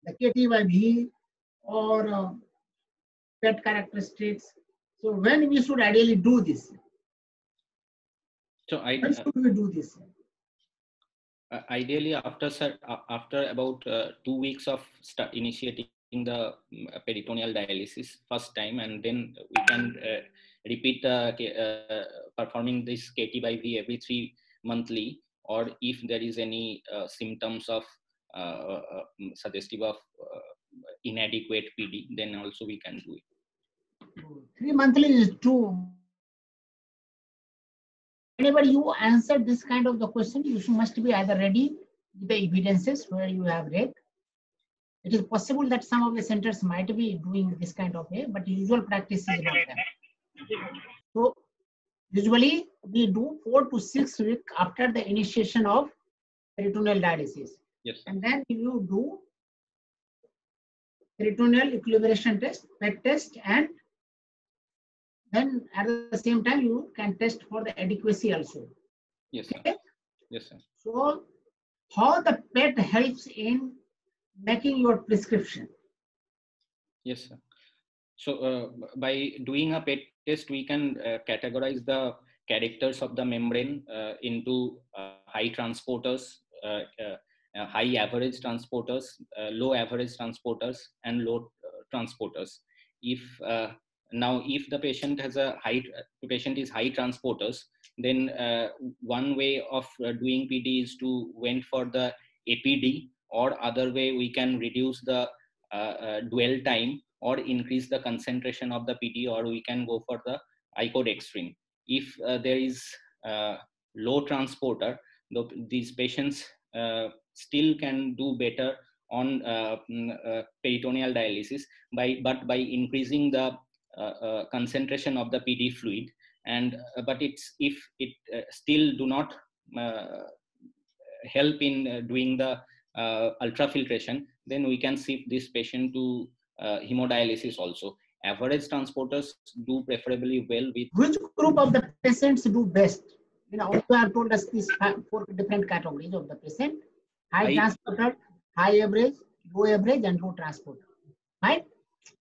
the KT by V or PET characteristics, so when we should ideally do this? So when should we do this? Ideally after about 2 weeks of initiating the peritoneal dialysis first time, and then we can repeat performing this KT by V every 3 monthly, or if there is any symptoms of suggestive of inadequate PD, then also we can do it. 3 monthly is too. Whenever you answer this kind of the question, you must be either ready with the evidences where you have read. It is possible that some of the centers might be doing this kind of way, but usual practice is not that. So usually we do 4 to 6 weeks after the initiation of peritoneal dialysis. Yes. And then you do peritoneal equilibration test, PET test, and then at the same time you can test for the adequacy also. Yes, sir. Okay? Yes, sir. So how the PET helps in making your prescription? Yes, sir. So by doing a PET test, we can categorize the characters of the membrane into high transporters, high average transporters, low average transporters, and low transporters. If if the patient has patient is high transporters, then one way of doing PD is to wait for the APD, or other way we can reduce the dwell time or increase the concentration of the PD, or we can go for the icodextrin. If there is low transporter, these patients still can do better on peritoneal dialysis but by increasing the concentration of the PD fluid, and but if it still do not help in doing the ultrafiltration, then we can shift this patient to hemodialysis also. Average transporters do preferably well with. Which group of the patients do best? You know, also have told us these 4 different categories of the patient: high transporter, high average, low average, and low transporter. Right?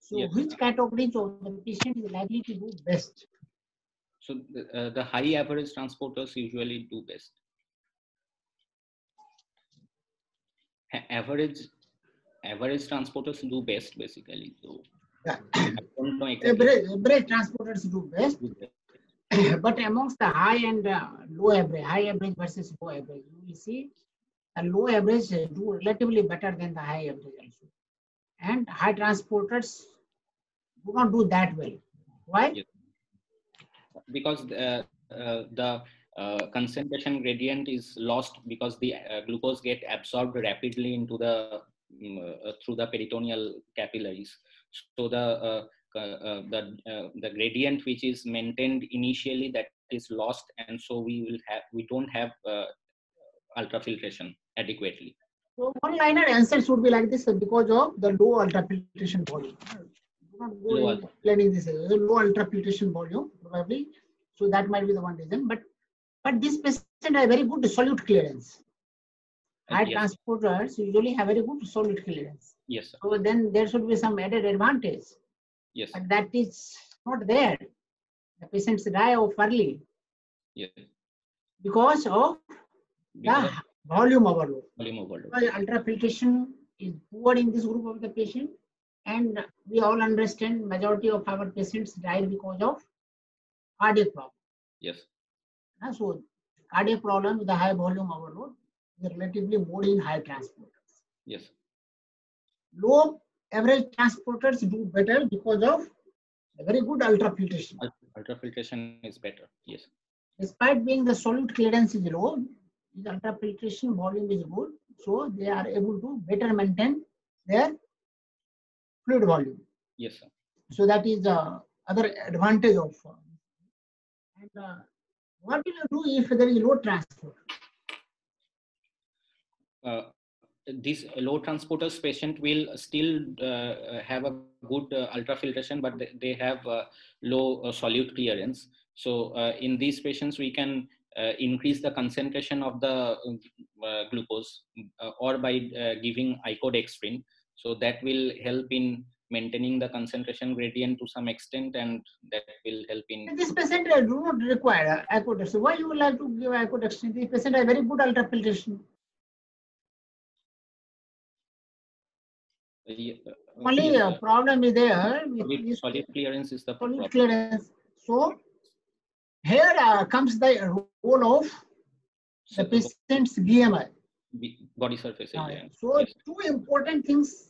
So, yes, which categories of the patient is likely to do best? So, the high average transporters usually do best. Average Average transporters do best basically. So Yeah. I don't know exactly. Average transporters do best. But amongst the high and low average, high average versus low average, you will see the low average do relatively better than the high average also. And high transporters do not do that well. Why? Yes. Because the concentration gradient is lost because the glucose get absorbed rapidly into the through the peritoneal capillaries. So the gradient which is maintained initially, that is lost, and so we don't have ultrafiltration adequately. So one-liner answer should be like this: because of the low ultrafiltration volume. Do not go in explaining this. Low ultrafiltration volume probably. So that might be the one reason. But this patient has very good solute clearance. High Yes. transporters usually have very good solute clearance. Yes, sir. So then there should be some added advantage. Yes. But that is not there. The patients die off early. Yes. Because of the volume overload. Volume overload. Ultrafiltration is poor in this group of the patient, and we all understand majority of our patients die because of cardiac problem. Yes. So cardiac problem with the high volume overload is relatively more in high transporters. Yes. Low average transporters do better because of a very good ultrafiltration. Ultrafiltration is better. Yes. Despite being the solute clearance is low, the ultrafiltration volume is good, so they are able to better maintain their fluid volume. Yes, sir. So that is the other advantage of. And what will you do if there is low transport? These low transporters patient will still have a good ultrafiltration, but they have low solute clearance. So in these patients, we can increase the concentration of the glucose or by giving icodextrin. So that will help in maintaining the concentration gradient to some extent, and that will help in. And this patient do not require icodextrin. Why you would like to give icodextrin? This patient has very good ultrafiltration. Only yes, problem is there. Solute clearance is the problem. Clearance. So here comes the role of the patient's BMI. Body surface area. So yes. Two important things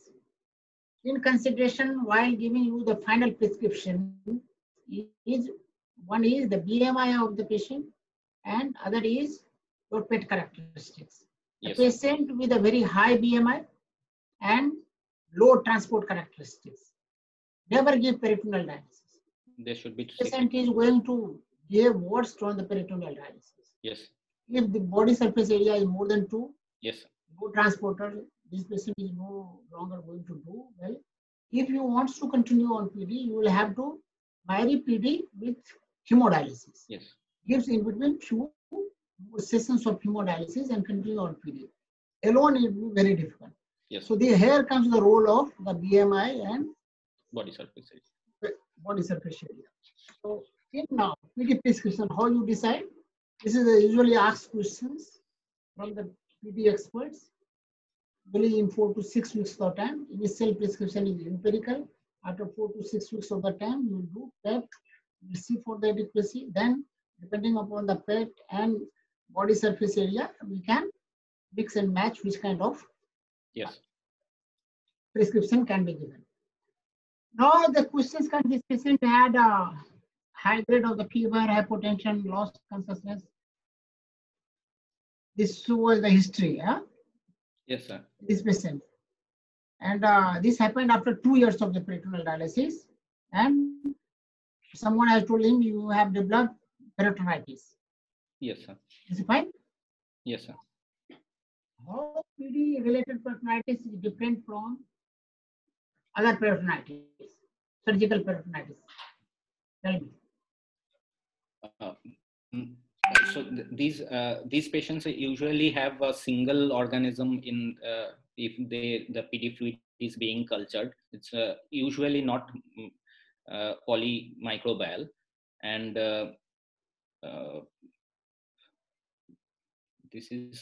in consideration while giving you the final prescription is, one is the BMI of the patient and other is your PET characteristics. Yes. The patient with a very high BMI and low transport characteristics never give peritoneal dialysis. There should be. The patient is going to give worst on the peritoneal dialysis. Yes. If the body surface area is more than 2, yes, low transporter, this patient is no longer going to do well. If you want to continue on PD, you will have to vary PD with hemodialysis. Yes. Gives in between 2 sessions of hemodialysis and continue on PD. Alone it will be very difficult. Yes. So here comes the role of the BMI and body surface area. Body surface area. So in now PD prescription, how you decide? This is the usually asked questions from the PD experts. Usually in 4 to 6 weeks of time. Initial prescription is empirical. After 4 to 6 weeks of the time, you will do PET, you will see for the adequacy. Then, depending upon the PET and body surface area, we can mix and match which kind of yes. prescription can be given. Now, the questions can this patient had a high grade of the fever, hypotension, lost consciousness. This was the history. Huh? Yes, sir. This patient. And this happened after 2 years of the peritoneal dialysis. And someone has told him you have developed peritonitis. Yes, sir. Is it fine? Yes, sir. How PD related peritonitis is different from other peritonitis, surgical peritonitis? Tell me. So these patients usually have a single organism in if the PD fluid is being cultured. It's usually not polymicrobial, and this is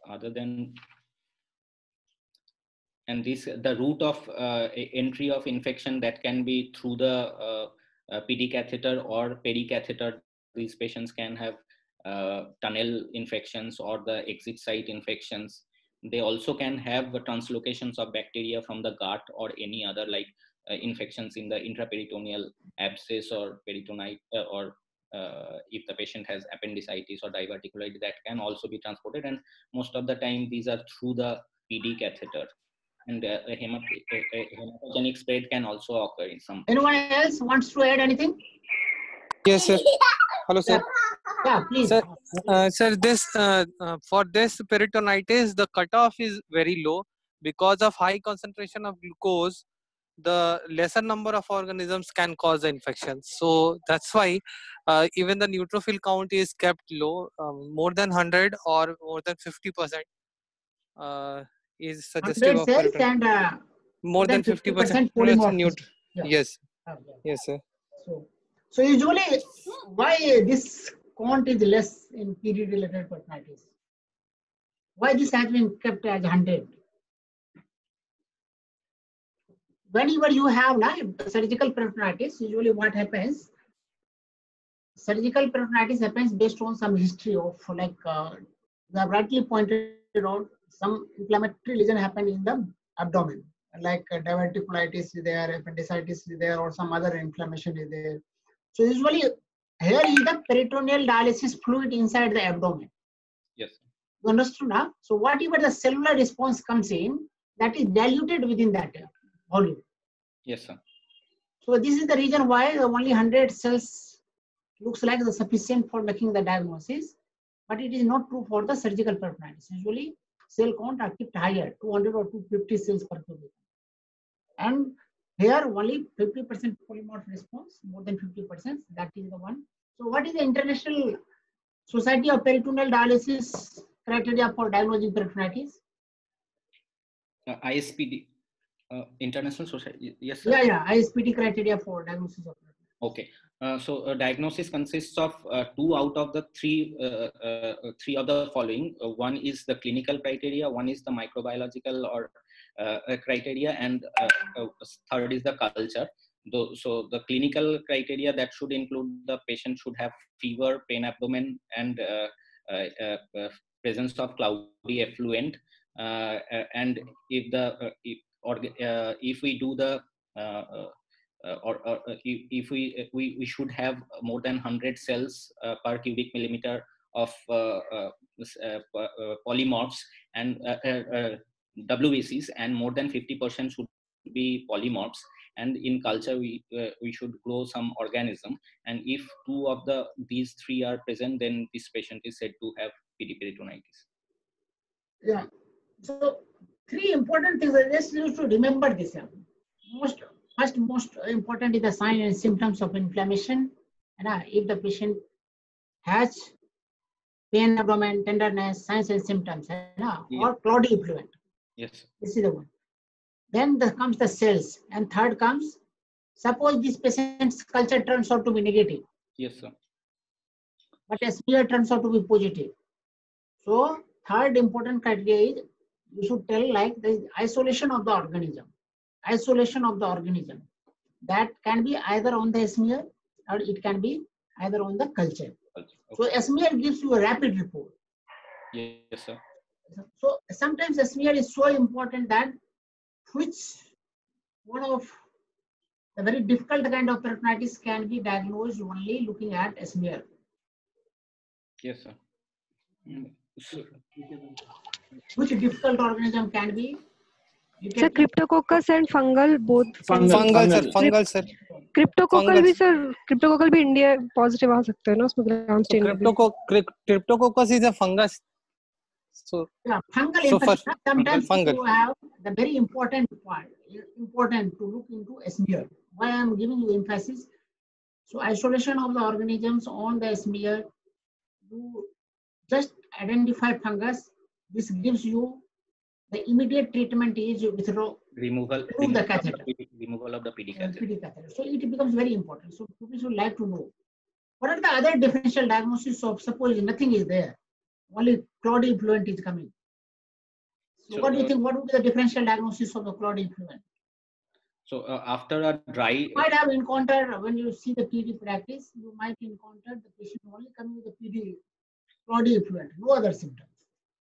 other than And this, the route of entry of infection, that can be through the PD catheter or pericatheter. These patients can have tunnel infections or the exit site infections. They also can have translocations of bacteria from the gut or any other, like infections in the intraperitoneal abscess or peritonite, or if the patient has appendicitis or diverticulitis, that can also be transported. And most of the time these are through the PD catheter. And a hematogenic spread can also occur in some. Anyone else wants to add anything? Yes, sir. Hello, sir. Yeah, please. Sir, sir, this for this peritonitis, the cutoff is very low because of high concentration of glucose. The lesser number of organisms can cause the infection. So that's why even the neutrophil count is kept low. More than 100 or more than 50% is suggestive of cells and more than 50% polymorphism. Yeah. Yes. Yes, sir. So usually, why this count is less in PD-related peritonitis? Why this has been kept as 100? Whenever you have surgical peritonitis, usually what happens? Surgical peritonitis happens based on some history of, like you have rightly pointed out, some inflammatory lesion happened in the abdomen, like diverticulitis is there, appendicitis is there, or some other inflammation is there. So usually here is the peritoneal dialysis fluid inside the abdomen. Yes. You understood now? So whatever the cellular response comes in, that is diluted within that volume. Yes, sir. So this is the reason why only 100 cells looks like the sufficient for making the diagnosis, but it is not true for the surgical peritonitis. Usually cell count are kept higher, 200 or 250 cells per cubic. And here only 50% polymorph response, more than 50%, that is the one. So what is the International Society of Peritoneal Dialysis criteria for diagnosing peritonitis? ISPD, International Society, yes, sir. Yeah, ISPD criteria for diagnosis of peritonitis. Okay. So diagnosis consists of 2 out of the 3 of the following. One is the clinical criteria, one is the microbiological or criteria, and third is the culture. So the clinical criteria, that should include the patient should have fever, pain abdomen, and presence of cloudy effluent. And if we do the if we should have more than 100 cells per cubic millimeter of polymorphs and WBCs, and more than 50% should be polymorphs. And in culture, we should grow some organism. And if 2 of these 3 are present, then this patient is said to have PD peritonitis. Yeah. So 3 important things. I just used to remember this. Most important is the sign and symptoms of inflammation. And if the patient has pain, abdomen, tenderness, signs and symptoms, or cloudy effluent. Yes. This is the one. Then comes the cells, and third comes, suppose this patient's culture turns out to be negative. Yes, sir. But a smear turns out to be positive. So third important criteria is, you should tell like the isolation of the organism. Isolation of the organism. That can be either on the smear or it can be either on the culture. Okay. So a smear gives you a rapid report. Yes, sir. So sometimes a smear is so important that which one of the very difficult kind of peritonitis can be diagnosed only looking at a smear. Yes, sir. Which difficult organism can be? Sir, Cryptococcus and fungal both. Fungal sir. Cryptococcal भी sir, Cryptococcal भी India positive आ सकता है ना उसमें ground stain में भी. Cryptococcus is a fungus. So yeah, fungal infection. Sometimes you have the very important part. Important to look into a smear. Why I am giving you emphasis? So isolation of the organisms on the smear. You just identify fungus. This gives you the immediate treatment is removal of the PD catheter. So it becomes very important. So people should like to know what are the other differential diagnosis of suppose nothing is there, only cloudy effluent is coming. So what do you think? What would be the differential diagnosis of the clot influent? So after a dry, you might have encountered, when you see the PD practice, you might encounter the patient only coming with the PD clot influent, no other symptoms.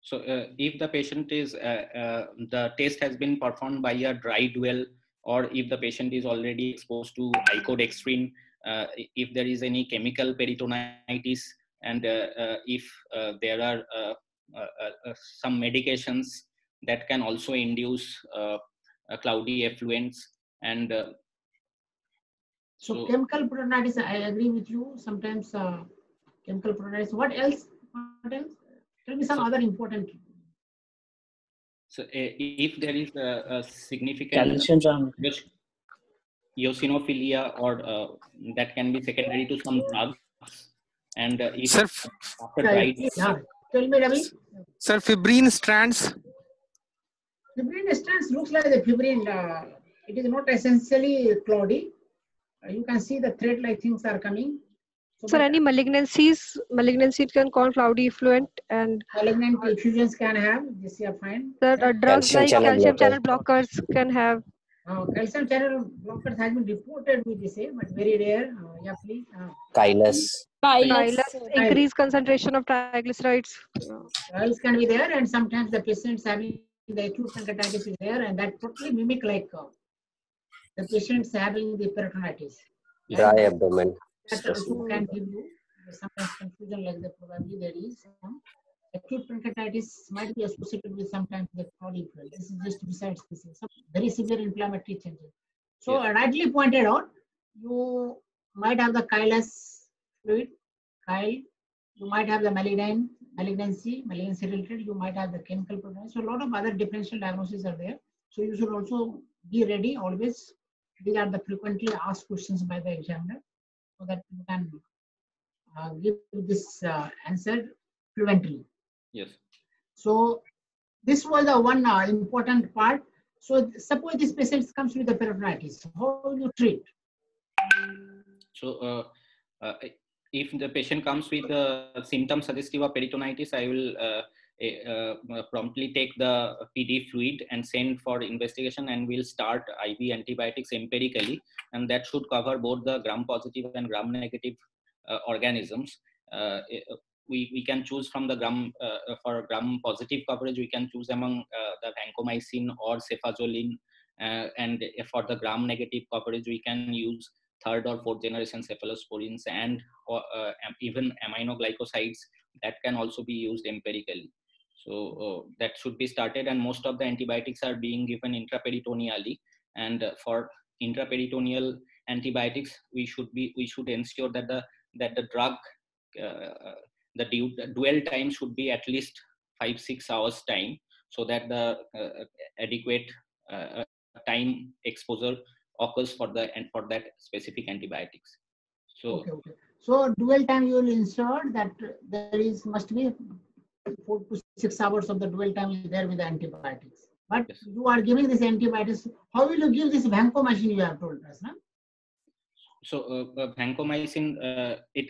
So if the patient is, the test has been performed by a dry duel, or if the patient is already exposed to icodextrin, if there is any chemical peritonitis, and if there are some medications that can also induce cloudy effluents, and so chemical peritonitis, I agree with you. Sometimes chemical peritonitis. What else? Tell me some other important. So if there is a significant eosinophilia, or that can be secondary to some drugs, and if after tell me, Ravi. Sir, fibrin strands. Fibrin strands looks like the fibrin. It is not essentially cloudy. You can see the thread-like things are coming. So sir, any malignancies can cause cloudy effluent, and malignant effusions can have. This you are fine. Sir, drugs like calcium channel blockers can have. Calcium channel blockers has been reported with the same, but very rare. Yeah, please. Chylus, increased concentration of triglycerides. Chylus can be there, and sometimes the patients having the acute pancreatitis is there, and that totally mimic like the patients having the peritonitis. Dry abdomen. That also can give you sometimes confusion, like that probably there is some acute pancreatitis might be associated with sometimes the clot influence. This is just besides this, some very severe inflammatory changes. So rightly pointed out, you might have the chylous fluid, chyle, you might have the malignancy related, you might have the chemical peritonitis. So a lot of other differential diagnoses are there. So you should also be ready always. These are the frequently asked questions by the examiner, so that you can give this answer fluently. Yes. So this was the one important part. So suppose this patient comes with the peritonitis, how will you treat? So if the patient comes with symptoms suggestive of peritonitis, I will promptly take the PD fluid and send for investigation, and we'll start IV antibiotics empirically, and that should cover both the gram-positive and gram-negative organisms. We can choose from the for gram-positive coverage, we can choose among the vancomycin or cefazolin, and for the gram-negative coverage, we can use third or fourth generation cephalosporins, and even aminoglycosides that can also be used empirically. So that should be started, and most of the antibiotics are being given intraperitoneally. And for intraperitoneal antibiotics, we should ensure that the drug, the dwell time should be at least 5-6 hours time, so that the adequate time exposure occurs for that specific antibiotics. So okay. So dwell time, you will ensure that there must be 4 to 6 hours of the dwell time is there with the antibiotics. But yes, you are giving this antibiotics. How will you give this vancomycin? You have told us, no? So vancomycin, it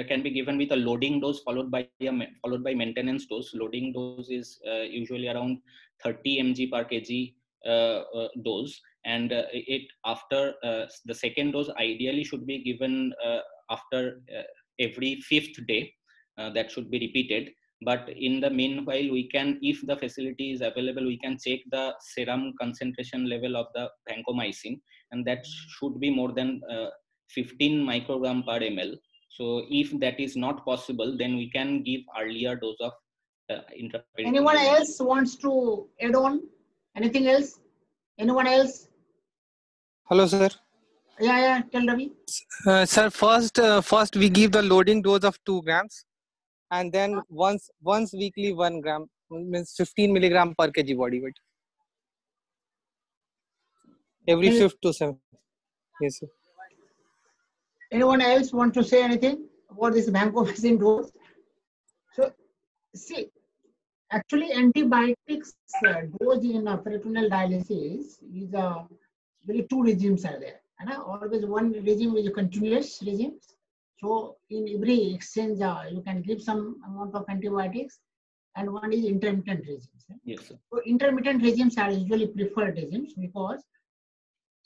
can be given with a loading dose followed by maintenance dose. Loading dose is usually around 30 mg per kg dose, and it after the second dose ideally should be given after every 5th day. That should be repeated. But in the meanwhile, we can, if the facility is available, we can check the serum concentration level of the vancomycin, and that should be more than 15 microgram per ml. So if that is not possible, then we can give earlier dose of intraperitoneal. Anyone else wants to add on? Anything else? Anyone else? Hello, sir. Yeah, tell Ravi. Sir, first we give the loading dose of 2 grams, and then once weekly 1 gram, means 15 milligram per kg body weight. Every 5th to 7th. Yes, sir. Anyone else want to say anything about this vancomycin dose? So, see, actually antibiotics dose in peritoneal dialysis is really 2 regimes are there. And always one regime is a continuous regime. So in every exchange, you can give some amount of antibiotics. and one is intermittent regimes. Yes, sir. So intermittent regimes are usually preferred regimes because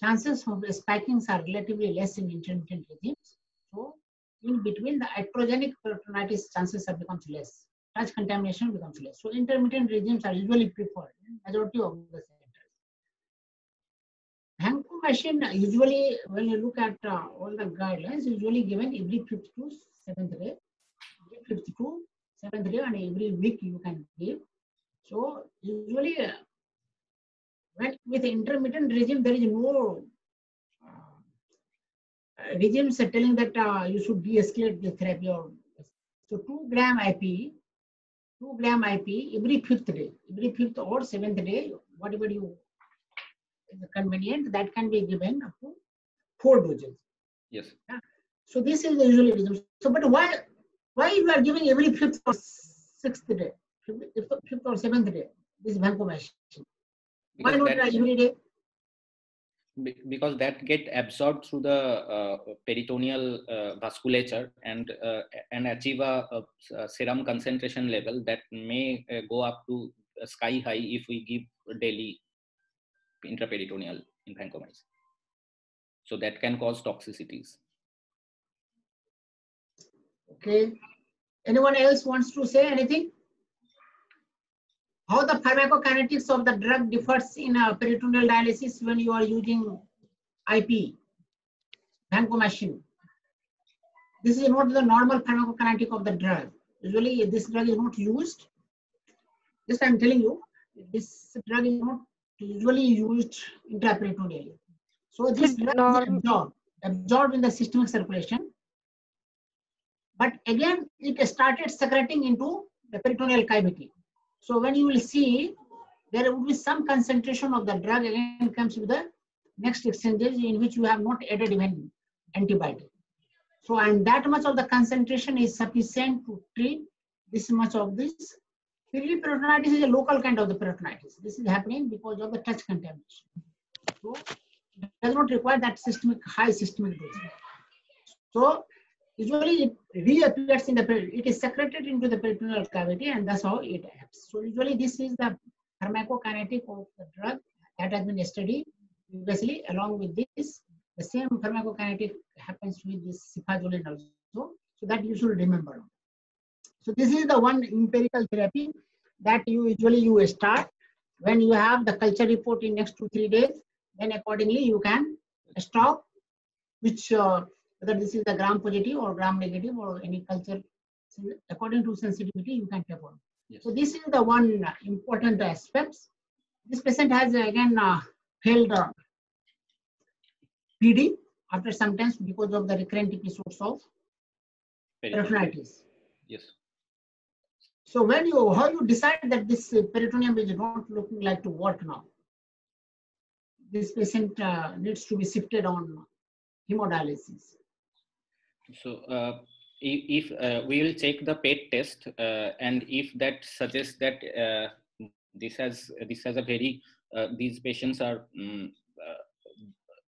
chances of spikings are relatively less in intermittent regimes. So in between, the iatrogenic peritonitis chances have becomes less. Touch contamination becomes less. So intermittent regimes are usually preferred in majority of the centers. Vancomycin usually, when you look at all the guidelines, usually given every 5th to 7th day, every 5th to 7th day, and every week you can give. So usually, when with intermittent regime, there is no regimes are telling that you should de-escalate the therapy. So 2 gram IP every 5th day, every 5th or 7th day, whatever you is convenient, that can be given up to 4 doses. Yes. Yeah. So this is the usual reason. So, but why you are giving every 5th or 6th day, 5th or 7th day, this vancomycin? Why not every day? Because that get absorbed through the peritoneal vasculature and achieve a serum concentration level that may go up to sky high if we give daily intraperitoneal in vancomycin. So that can cause toxicities. Okay. Anyone else wants to say anything? How the pharmacokinetics of the drug differs in peritoneal dialysis when you are using IP, vancomycin. This is not the normal pharmacokinetic of the drug. Usually this drug is not used. This I'm telling you, this drug is not usually used intraperitoneally. So this drug is absorbed in the systemic circulation. But again, it started secreting into the peritoneal cavity. So when you will see, there will be some concentration of the drug again comes with the next exchanges in which you have not added even antibiotic. So and that much of the concentration is sufficient to treat this much of this. Pili peritonitis is a local kind of the peritonitis. This is happening because of the touch contamination. So it does not require that high systemic dose. So usually it reappears in the it is secreted into the peritoneal cavity, and that's how it acts. So usually this is the pharmacokinetic of the drug that has been studied previously. Along with this, the same pharmacokinetic happens with this cefazolin also. So that you should remember. So this is the one empirical therapy that you usually start when you have the culture report in next 2-3 days. Then accordingly you can stop which whether this is the gram positive or gram negative or any culture, according to sensitivity, you can take on. Yes. So this is the one important aspects. This patient has again failed PD after some times because of the recurrent episodes of peritonitis. Yes. So when how you decide that this peritoneum is not looking like to work now? This patient needs to be shifted on hemodialysis. So if we will check the PET test, and if that suggests that this has a very these patients are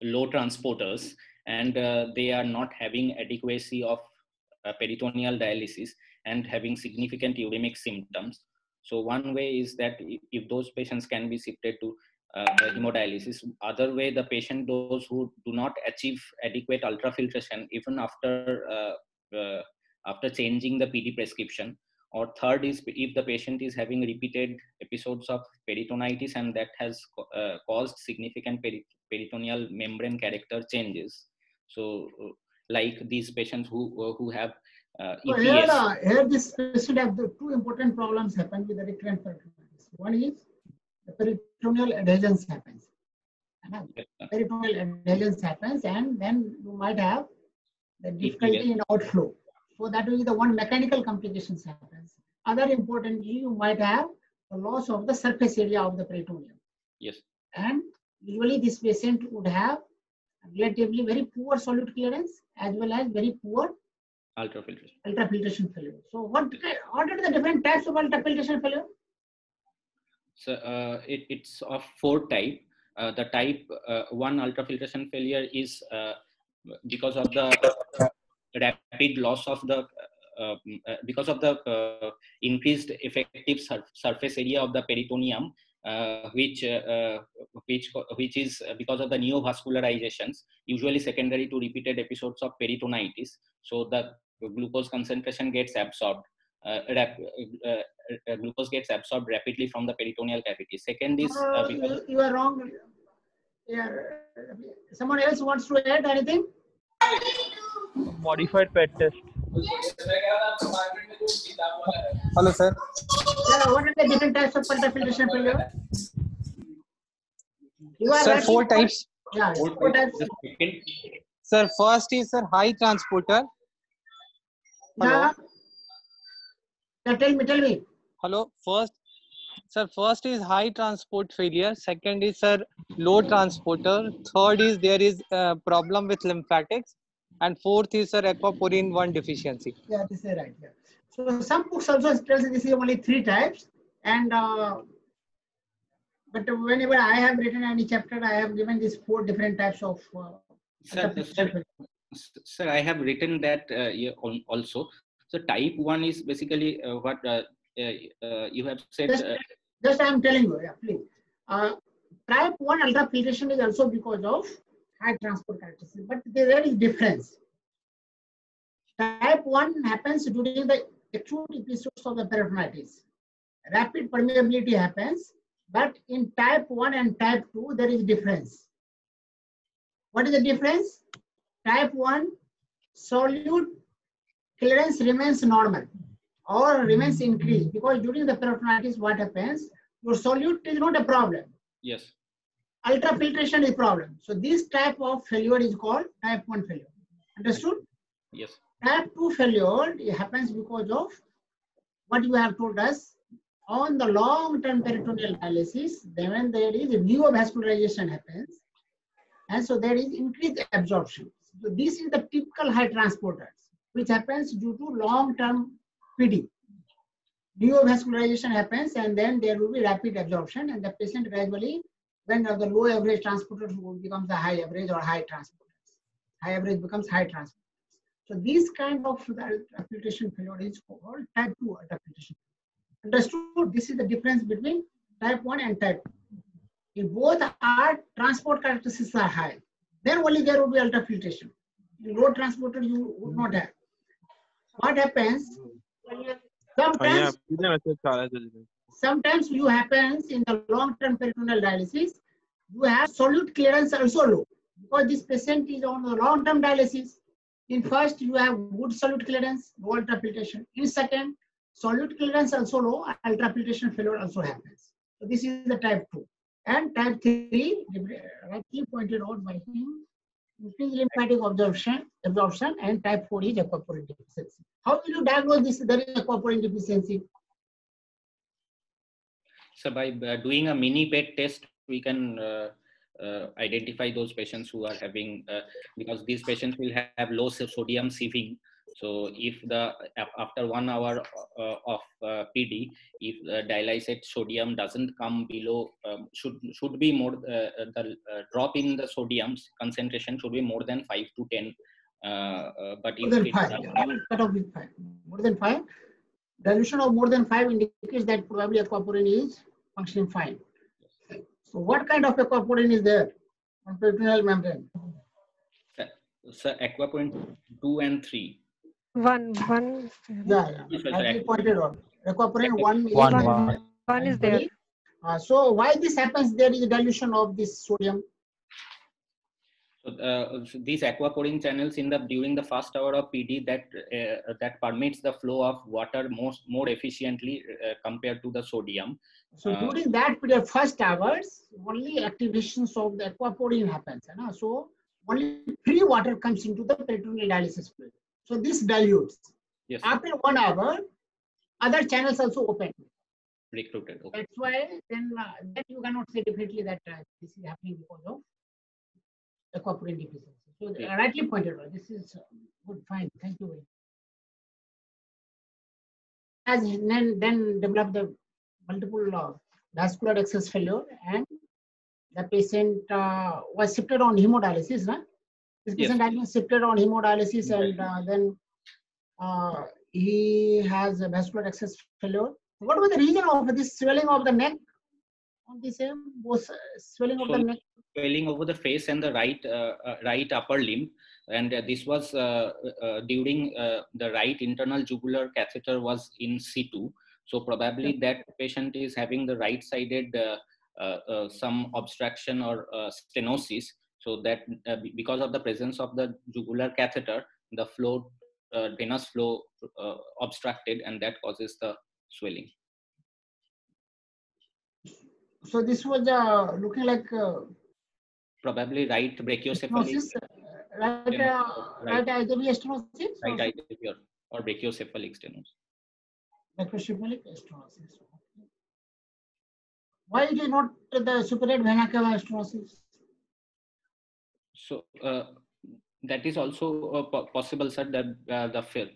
low transporters and they are not having adequacy of peritoneal dialysis and having significant uremic symptoms. So one way is that if those patients can be shifted to hemodialysis. Other way, the patient, those who do not achieve adequate ultrafiltration even after changing the PD prescription. Or third is if the patient is having repeated episodes of peritonitis and that has caused significant peritoneal membrane character changes. So like these patients who have EPS. So here this patient have the two important problems happen with the recurrent peritonitis. One is the peritoneal adhesions happens. Peritoneal adhesions happens, and then you might have the difficulty in outflow. So that will be the one mechanical complications happens. Other importantly, you might have the loss of the surface area of the peritoneum. Yes. And usually this patient would have relatively very poor solute clearance as well as very poor ultrafiltration failure. So what are the different types of ultrafiltration failure? So it's of 4 types. The type 1 ultrafiltration failure is because of the rapid loss of the because of the increased effective surface area of the peritoneum, which is because of the neovascularizations, usually secondary to repeated episodes of peritonitis. So the glucose concentration gets absorbed. Glucose gets absorbed rapidly from the peritoneal cavity. Second is you are wrong. Yeah. Someone else wants to add anything? Modified PET test. Hello, sir. Yeah, what are the different types of ultrafiltration failure? Sir, 4 types. Yeah, 4 types. Sir, first is high transporter. Hello. Yeah, tell me. Hello. First is high transport failure. Second is low transporter. Third is there is a problem with lymphatics. And fourth is aquaporin 1 deficiency. Yeah, this is right. Yeah. So some books also tells this is only 3 types. And but whenever I have written any chapter, I have given these 4 different types of. Sir, I have written that also. So type 1 is basically what you have said. Just I am telling you, yeah, please. Type 1 ultrafiltration is also because of high transport characteristics, but there is difference. Type 1 happens during the acute episodes of the peritonitis. Rapid permeability happens, but in type 1 and type 2, there is difference. What is the difference? Type 1, solute clearance remains normal or remains increased, because during the peritonitis, what happens? Your solute is not a problem. Yes. Ultrafiltration is problem. So this type of failure is called type 1 failure. Understood? Yes. Type 2 failure, it happens because of what you have told us. On the long-term peritoneal dialysis, then when there is a neovascularization happens, and so there is increased absorption. So this is the typical high transporters, which happens due to long-term PD. Neovascularization happens, and then there will be rapid absorption, and the patient gradually, when the low average transporter becomes the high average or high transporters. High average becomes high transporters. So this kind of ultrafiltration failure is called type 2 ultrafiltration. Understood? This is the difference between type 1 and type 2. In both our transport characteristics are high, then only there will be ultrafiltration. In low transporter, you would not have. What happens? Sometimes you happens in the long-term peritoneal dialysis, you have solute clearance also low, because this patient is on the long-term dialysis. In first, you have good solute clearance, low ultrafiltration. In second, solute clearance also low, ultrafiltration failure also happens. So this is the type 2. And type 3, rightly pointed out by him, increased lymphatic absorption, and type 4 is aquaporin deficiency. How will you diagnose this? There is aquaporin deficiency. So by doing a mini PET test, we can identify those patients who are having, because these patients will have low sodium sieving. So if after 1 hour of PD, if dialysate sodium doesn't come below, should be more, the drop in the sodium concentration should be more than 5 to 10. But more than 5, cut off with 5. More than 5. Dilution of more than 5 indicates that probably aquaporin is functioning fine. So what kind of aquaporin is there on peritoneal membrane? So aquaporin 2 and 3. 1. Yeah. Rightly pointed out. Aquaporin 1 is there. So why this happens? There is a dilution of this sodium. So these aquaporin channels during the first hour of PD that permits the flow of water more efficiently compared to the sodium. So during that period, first hours, only activations of the aquaporin happens. So only free water comes into the peritoneal dialysis fluid. So this dilutes. Yes. After 1 hour, other channels also open. Recruited. Okay. That's why then you cannot say definitely that this is happening because of aquaporin deficiency. So rightly pointed out. This is good, fine. Thank you. As then develop the multiple vascular access failure, and the patient was shifted on hemodialysis. This patient has been shifted on hemodialysis, and then he has a vascular access failure. What was the reason of this swelling of the neck? On the same, was swelling of the neck? Swelling over the face and the right upper limb, and this was during the right internal jugular catheter was in situ. So probably that patient is having the right-sided some obstruction or stenosis. So that because of the presence of the jugular catheter, the flow, venous flow obstructed, and that causes the swelling. So this was looking like probably right brachiocephalic, right IJB stenosis, right IJB or brachiocephalic stenosis. Brachiocephalic stenosis. Why is it not the superior vena cava stenosis? So that is also possible, sir. That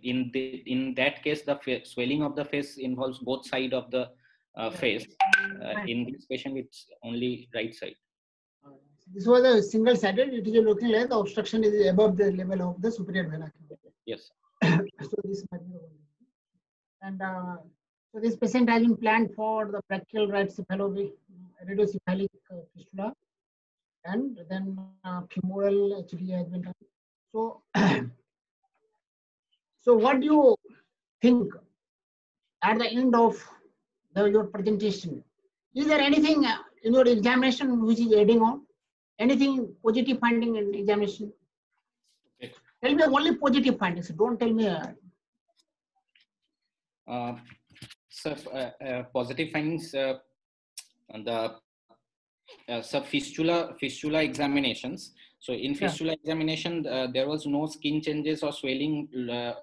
in that case, the swelling of the face involves both sides of the face. In this patient, it's only right side. This was a single-sided. It is looking like the obstruction is above the level of the superior vena cava. Yes. So this might be the one. And so this patient has been planned for the brachial right radiocephalic fistula, and then femoral HD has been done. So, so what do you think at the end of your presentation? Is there anything in your examination which is adding on? Anything positive finding in examination? Okay. Tell me only positive findings. Don't tell me. So positive findings. So fistula examinations. So in fistula examination, there was no skin changes or swelling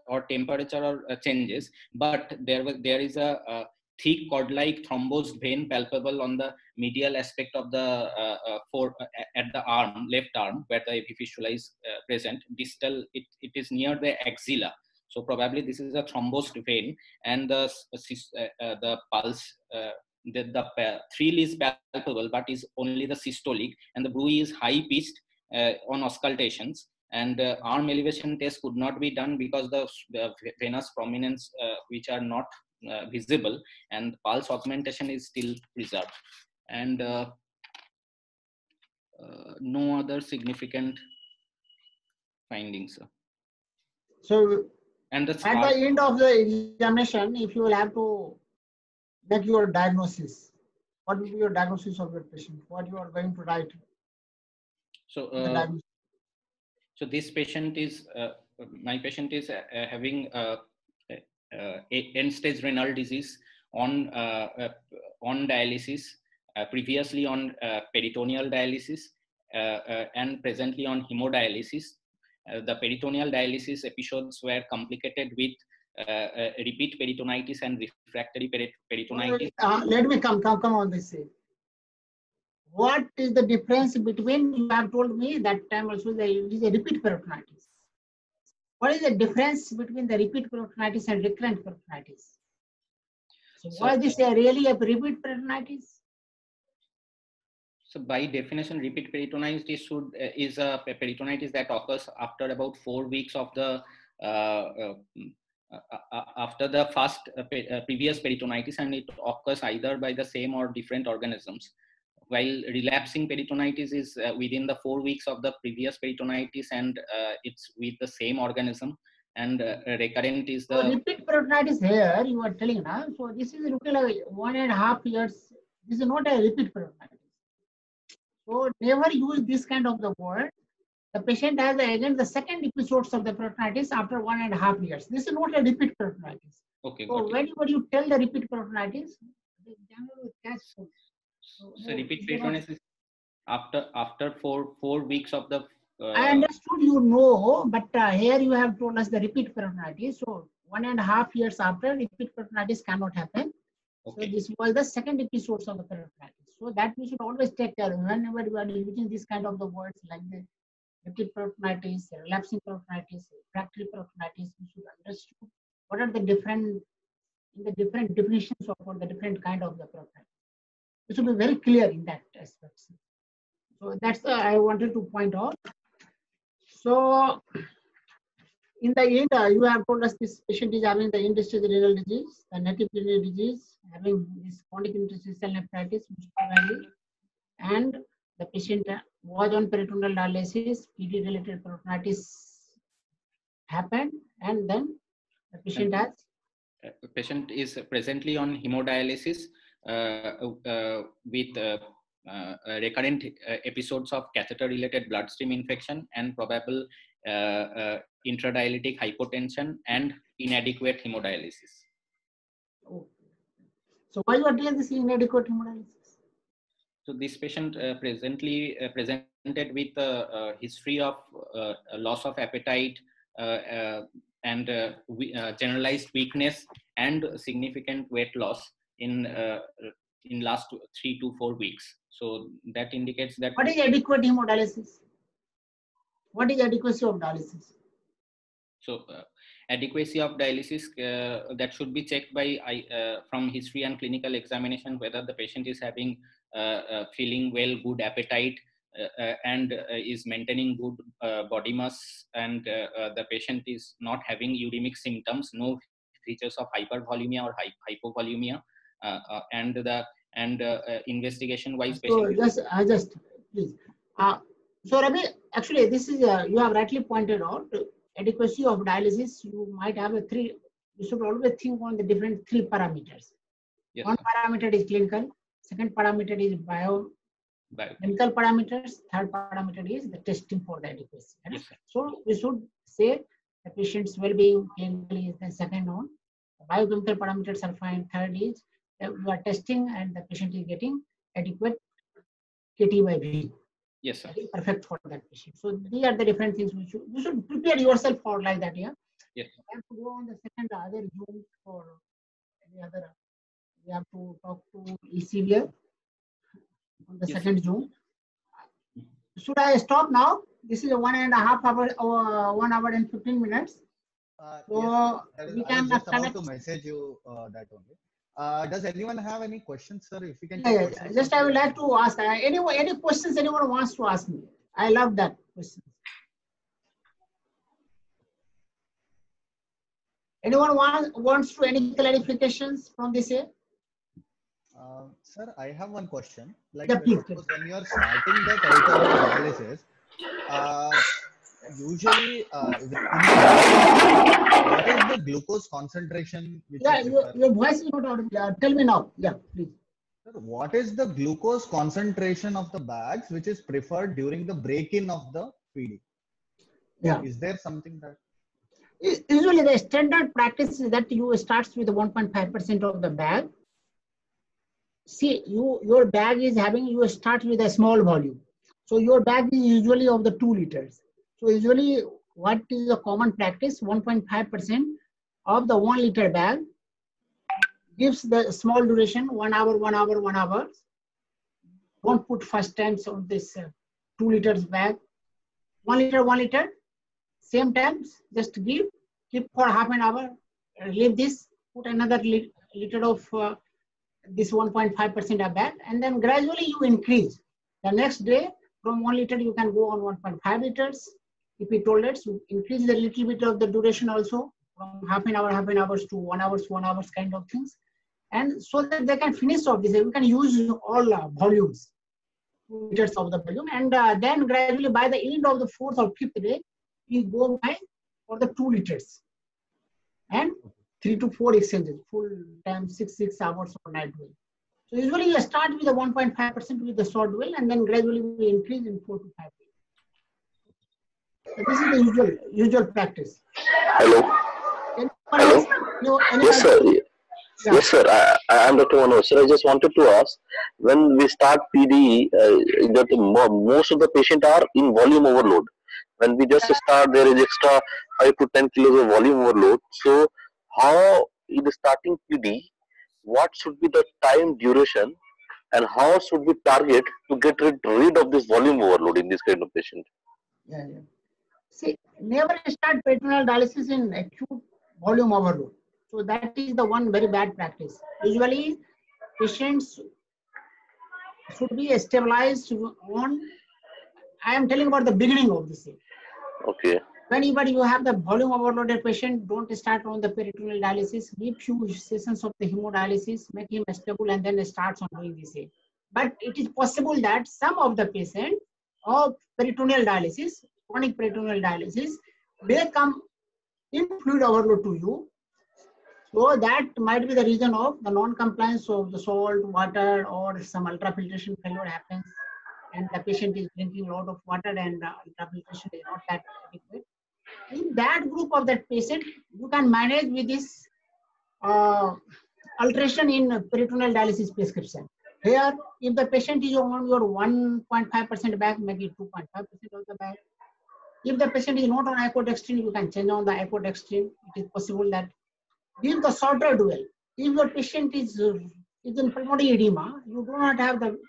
or temperature or changes, but there is a thick cord-like thrombosed vein palpable on the medial aspect of the at the arm, left arm, where the epifistula is present. Distal, it is near the axilla. So probably this is a thrombosed vein, and the pulse, the thrill is palpable, but is only the systolic, and the bruit is high pitched on auscultations. And arm elevation test could not be done because the venous prominence which are not visible, and pulse augmentation is still preserved, and no other significant findings. So and at the end of the examination, if you will have to make your diagnosis, what will be your diagnosis of your patient? What you are going to write? So so this patient is my patient is having end-stage renal disease on dialysis, previously on peritoneal dialysis, and presently on hemodialysis. The peritoneal dialysis episodes were complicated with repeat peritonitis and refractory peritonitis. Let me come on this. What is the difference between, you have told me that time also that it is a repeat peritonitis. What is the difference between the repeat peritonitis and recurrent peritonitis? So was this really a repeat peritonitis? So by definition, repeat peritonitis is a peritonitis that occurs after about 4 weeks of the after the first previous peritonitis, and it occurs either by the same or different organisms. While relapsing peritonitis is within the 4 weeks of the previous peritonitis, and it's with the same organism, and recurrent is the... So repeat peritonitis here, you are telling now, so this is looking like 1.5 years, this is not a repeat peritonitis. So never use this kind of the word. The patient has again the second episodes of the peritonitis after 1.5 years. This is not a repeat peritonitis. Okay. So whenever you tell the repeat peritonitis, the examiner will catch. So repeat peritonitis is after four weeks of the. I understood, you know, but here you have told us the repeat peritonitis. So 1.5 years after, repeat peritonitis cannot happen. Okay. So this was the second episodes of the peritonitis. So that we should always take care of whenever we are using this kind of the words like the repeat peritonitis, relapsing peritonitis, refractory peritonitis. We should understand what are the different definitions of the different kind of the peritonitis. It should be very clear in that aspect. So that's I wanted to point out. So in the end, you have told us this patient is having the end-stage renal disease, the native kidney disease, having this chronic interstitial nephritis, and the patient was on peritoneal dialysis, PD-related peritonitis happened, and then the patient has. The patient is presently on hemodialysis with recurrent episodes of catheter-related bloodstream infection and probable intradialytic hypotension and inadequate hemodialysis. Okay. So why you are doing this inadequate hemodialysis? So this patient presently presented with a history of loss of appetite and generalized weakness and significant weight loss in last 3 to 4 weeks. So that indicates that. What is adequate hemodialysis? What is adequacy of dialysis? So adequacy of dialysis that should be checked by from history and clinical examination whether the patient is having feeling well, good appetite, and is maintaining good body mass, and the patient is not having uremic symptoms, no features of hypervolemia or hypovolemia, and investigation wise patient. So just please. So Ravi, actually this is you have rightly pointed out adequacy of dialysis. You might have you should always think on the different 3 parameters. Yes, one parameter is clinical, second parameter is biochemical parameters, third parameter is the testing for the adequacy. Right? Yes, so we should say the patient's well-being clinically is the second one. The biochemical parameters are fine. Third is we are testing and the patient is getting adequate KT/V. Yes, sir. Perfect for that patient. So these are the different things you should prepare yourself for like that. Yeah. Yes. You have to go on the second other Zoom for any other. We have to talk to ECVR on the second Zoom. Should I stop now? This is a 1.5 hour or 1 hour and 15 minutes. So yes, we I can was just about connect. to message you that only. Does anyone have any questions, sir? If you can. Yeah, just I would like to ask any questions anyone wants to ask me. I love that question. Anyone wants to any clarifications from this here? Sir, I have one question. Like Yeah, please. when you are starting the peritoneal dialysis, usually what is the glucose concentration? Which your voice is not audible. Tell me now. Yeah, please. Sir, what is the glucose concentration of the bags which is preferred during the break-in of the PD? Yeah. Is there something that? Usually the standard practice is that you starts with 1.5% of the bag. See, your bag is having, you start with a small volume. So your bag is usually of the 2 liters. So usually what is a common practice? 1.5% of the 1 liter bag gives the small duration, 1 hour, 1 hour, 1 hour. Don't put first times on this 2 liters bag. 1 liter, 1 liter. Same times, just keep for half an hour, leave this, put another liter of this 1.5% of bag, and then gradually you increase. The next day, from 1 liter, you can go on 1.5 liters. If it tolerates, you increase the little bit of the duration also, from half an hour to 1 hour kind of things. And so that they can finish off this. We can use all volumes, 2 liters of the volume, and then gradually by the end of the 4th or 5th day, we go by for the 2 liters and 3 to 4 exchanges, full time 6 hours or night well. So usually you start with the 1.5% with the short well, and then gradually we increase in 4 to 5 days. So this is the usual practice. Hello. Yes, sir. Yeah. Yes, sir. I am Dr. Manoj. Sir, I just wanted to ask, when we start PD, most of the patients are in volume overload. When we just start, there is extra 5 to 10 kilos of volume overload. So, how in the starting PD, what should be the time duration, and how should we target to get rid of this volume overload in this kind of patient? Yeah. See, never start peritoneal dialysis in acute volume overload. So that is the one very bad practice. Usually, patients should be stabilized on. I am telling about the beginning of this thing. Okay. Whenever you have the volume overloaded patient, don't start on the peritoneal dialysis. Give few sessions of the hemodialysis, make him stable, and then starts on doing this. But it is possible that some of the patients of peritoneal dialysis, chronic peritoneal dialysis, may come in fluid overload to you. So that might be the reason of the non-compliance of the salt, water, or some ultrafiltration failure happens, and the patient is drinking a lot of water and ultrafiltration is not that adequate. In that group of that patient, you can manage with this alteration in peritoneal dialysis prescription. Here, if the patient is on your 1.5% bag, make it 2.5% of the bag. If the patient is not on ipodextrine, you can change on the ipodextrine. It is possible that give the shorter dual. If your patient is in pulmonary edema, you do not have the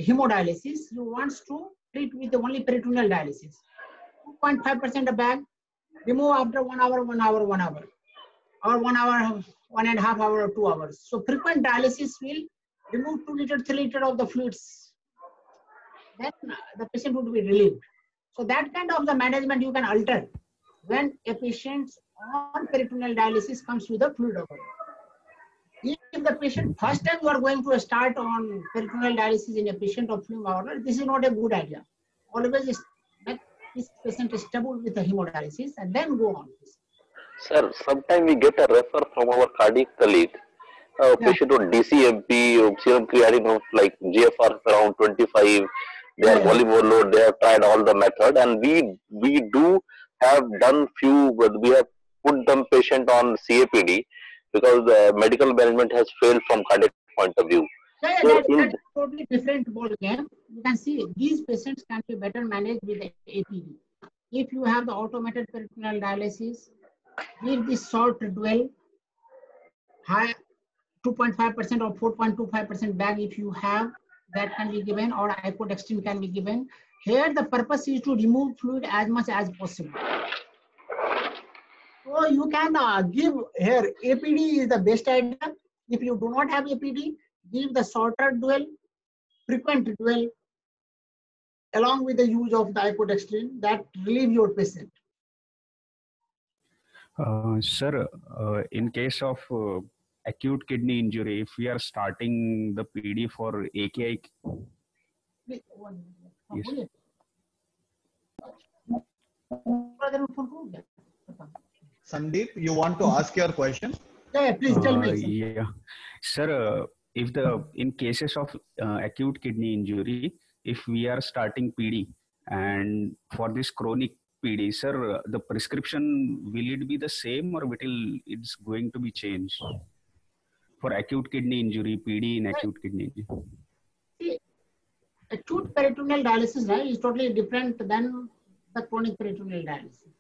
hemodialysis, you want to treat with the only peritoneal dialysis. 2.5% a bag, remove after 1 hour, 1 hour, 1 hour, or 1 hour, 1.5 hours, or 2 hours. So frequent dialysis will remove 2 liter, 3 liter of the fluids. Then the patient would be relieved. So that kind of the management you can alter when a patient on peritoneal dialysis comes with a fluid overload. If the patient first time you are going to start on peritoneal dialysis in a patient of fluid overload, this is not a good idea. Always make this patient stable with the hemodialysis and then go on. Sir, sometimes we get a refer from our cardiac colleague, patient on DCMP, serum creatinine of like GFR around 25, they are volume overload, they have tried all the method, and we do have done few, we have put them patient on CAPD because the medical management has failed from cardiac point of view. That's totally different ball game. You can see these patients can be better managed with the APD. If you have the automated peritoneal dialysis, give this short dual, high 2.5% or 4.25% bag if you have, that can be given, or ipodextrine can be given. Here the purpose is to remove fluid as much as possible. So you can give here, APD is the best idea. If you do not have APD, give the shorter dual, frequent dual, along with the use of the ipodextrine that relieve your patient. Sir, in case of acute kidney injury, if we are starting the PD for AKI, yes. Sandeep, you want to ask your question? Yeah, please tell me. Yeah, sir. In cases of acute kidney injury, if we are starting PD, and for this chronic PD, sir, the prescription, will it be the same or it's going to be changed for acute kidney injury, PD in acute kidney injury? See, acute peritoneal dialysis, right, is totally different than the chronic peritoneal dialysis.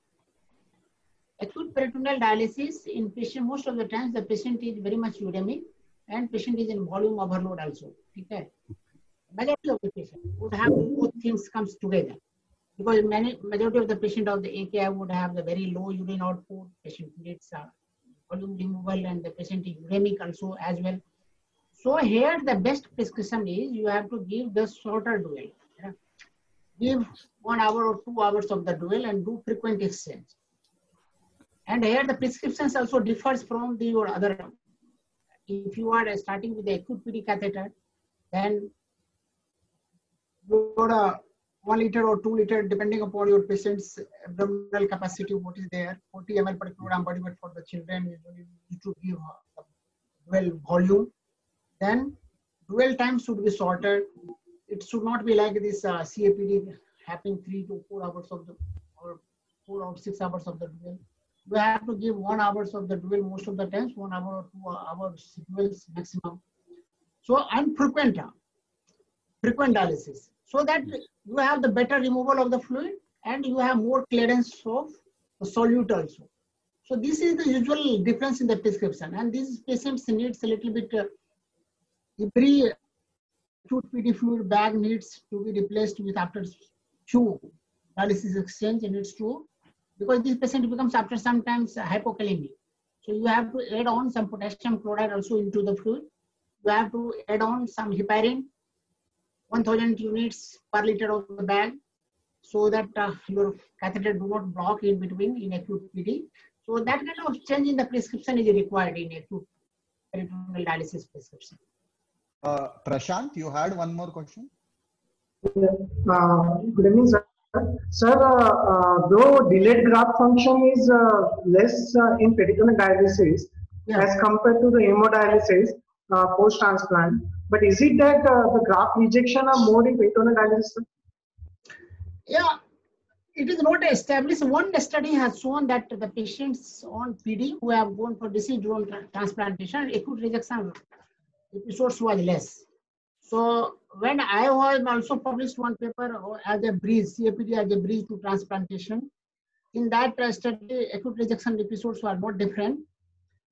Acute peritoneal dialysis in patient, most of the times the patient is very much uremic and patient is in volume overload also. Okay. Majority of the patient would have both things comes together. Because majority of the patient of the AKI would have the very low urine output, patient needs volume removal, and the patient is uremic also as well. So here the best prescription is you have to give the shorter dual. Yeah? Give 1 hour or 2 hours of the dual and do frequent exchange. And here the prescriptions also differs from your other. If you are starting with the acute PD catheter, then you got 1 liter or 2 liter, depending upon your patient's abdominal capacity, what is there, 40 ml per kilogram body weight for the children, usually you need to give dual volume. Then dual time should be shorter. It should not be like this CAPD happening 3 to 4 hours of the, or 4 or 6 hours of the dual. We have to give 1 hour of the dual most of the times, 1 hour or 2 hours duals maximum. So frequent dialysis, so that you have the better removal of the fluid and you have more clearance of the solute also. So this is the usual difference in the prescription, and these patients needs a little bit, every acute PD fluid bag needs to be replaced with after few dialysis exchange, and it's true because this patient becomes after sometimes hypokalemic. So you have to add on some potassium chloride also into the fluid. You have to add on some heparin, 1000 units per liter of the bag. so that your catheter do not block in between in acute PD. So that kind of change in the prescription is required in acute peritoneal dialysis prescription. Prashant, you had one more question? Good evening, sir. Sir, though delayed graft function is less in peritoneal dialysis as compared to the hemodialysis post-transplant, but is it that the graft rejection are more in peritoneal dialysis? Yeah, it is not established. One study has shown that the patients on PD who have gone for decidual transplantation, acute rejection episodes was less. So when I was also published one paper as a bridge, CAPD as a bridge to transplantation, in that study, acute rejection episodes were not different.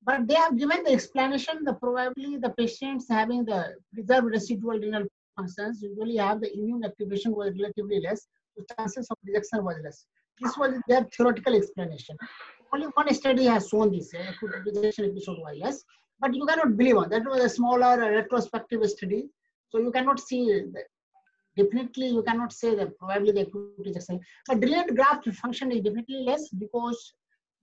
But they have given the explanation that probably the patients having the preserved residual renal functions usually have the immune activation was relatively less, the chances of rejection was less. This was their theoretical explanation. Only one study has shown this, acute rejection episode was less, but you cannot believe on that. Was a smaller retrospective study, so you cannot see that. Definitely you cannot say that probably the acute rejection, but delayed graft function is definitely less because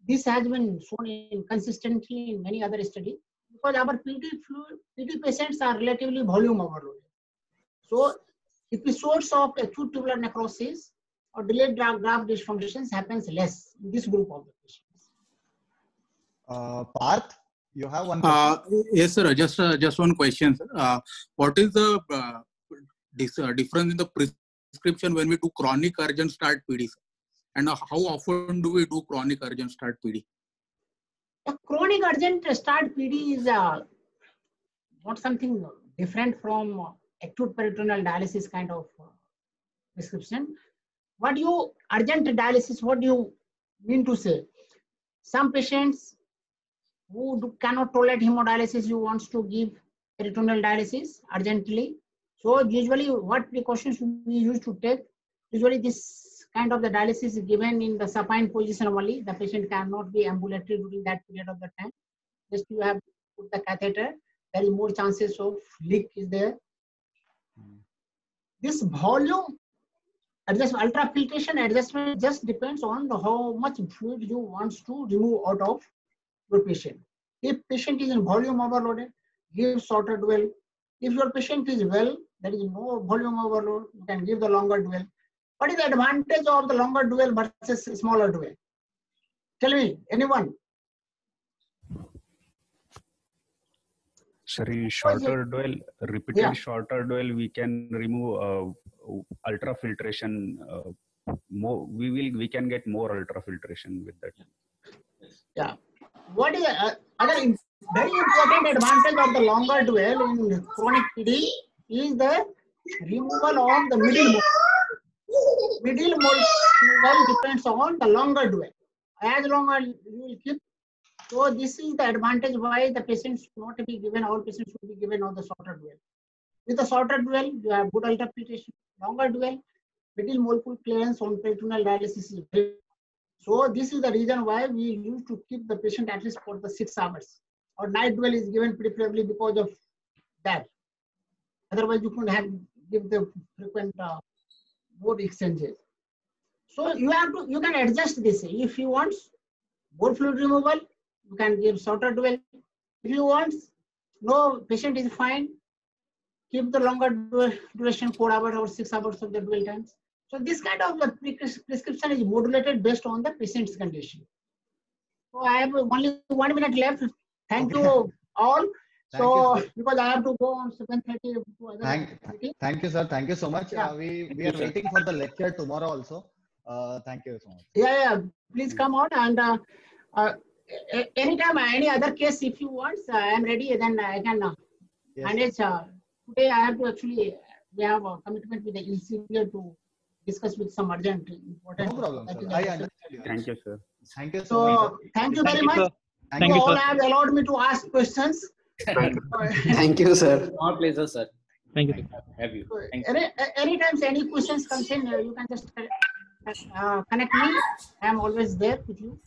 this has been shown consistently in many other studies, because our PD patients are relatively volume overloaded. So episodes of acute tubular necrosis or delayed graft dysfunctions happens less in this group of the patients. Parth, you have one question? Yes, sir. Just one question. What is the difference in the prescription when we do chronic urgent start PD? And how often do we do chronic urgent start PD? Chronic urgent start PD is not something different from acute peritoneal dialysis kind of prescription. Urgent dialysis, what do you mean to say? Some patients who cannot tolerate hemodialysis, you want to give peritoneal dialysis urgently. So usually what precautions we use to take? Usually this kind of the dialysis is given in the supine position only. The patient cannot be ambulatory during that period of the time. Just you have to put the catheter. There is more chances of leak is there. This volume adjustment, ultrafiltration adjustment just depends on how much fluid you want to remove out of your patient. If patient is in volume overloaded, give shorter dwell. If your patient is well, there is no volume overload, you can give the longer dwell. What is the advantage of the longer dwell versus smaller dwell? Tell me, anyone? Sir, in shorter dwell, repeated shorter dwell, we can remove ultrafiltration. We can get more ultrafiltration with that. Yeah. What is other very important advantage of the longer dwell in chronic PD is the removal of the middle mole. Middle mole depends on the longer dwell. As long as you will keep, so this is the advantage why the patients should not be given, all patients should be given on the shorter dwell. With the shorter dwell, you have good ultrafiltration. Longer dwell, middle molecule clearance on peritoneal dialysis is very. So this is the reason why we used to keep the patient at least for the 6 hours. Or night dwell is given preferably because of that. Otherwise, you couldn't have give the frequent board exchanges. So you can adjust this. If you want more fluid removal, you can give shorter dwell. If you want no patient is fine, keep the longer duration 4 hours or 6 hours of the dwell times. So this kind of the prescription is modulated based on the patient's condition. So I have only 1 minute left. Thank you all. Because I have to go on 7:30. Thank you, sir. Thank you so much. Yeah. We are waiting for the lecture tomorrow also. Thank you so much. Yeah. Please come on and anytime any other case if you want, I am ready. Then I can manage. Today I have to actually we have a commitment with the ECPL to discuss with some urgent important. No problem, sir. I understand. Thank you, sir. Thank you so much. Thank you very much. Thank you you, all sir. have allowed me to ask questions. Thank you, sir. Our pleasure, sir. Thank you. Have you? Anytime any questions comes in, you can just connect me. I am always there with you.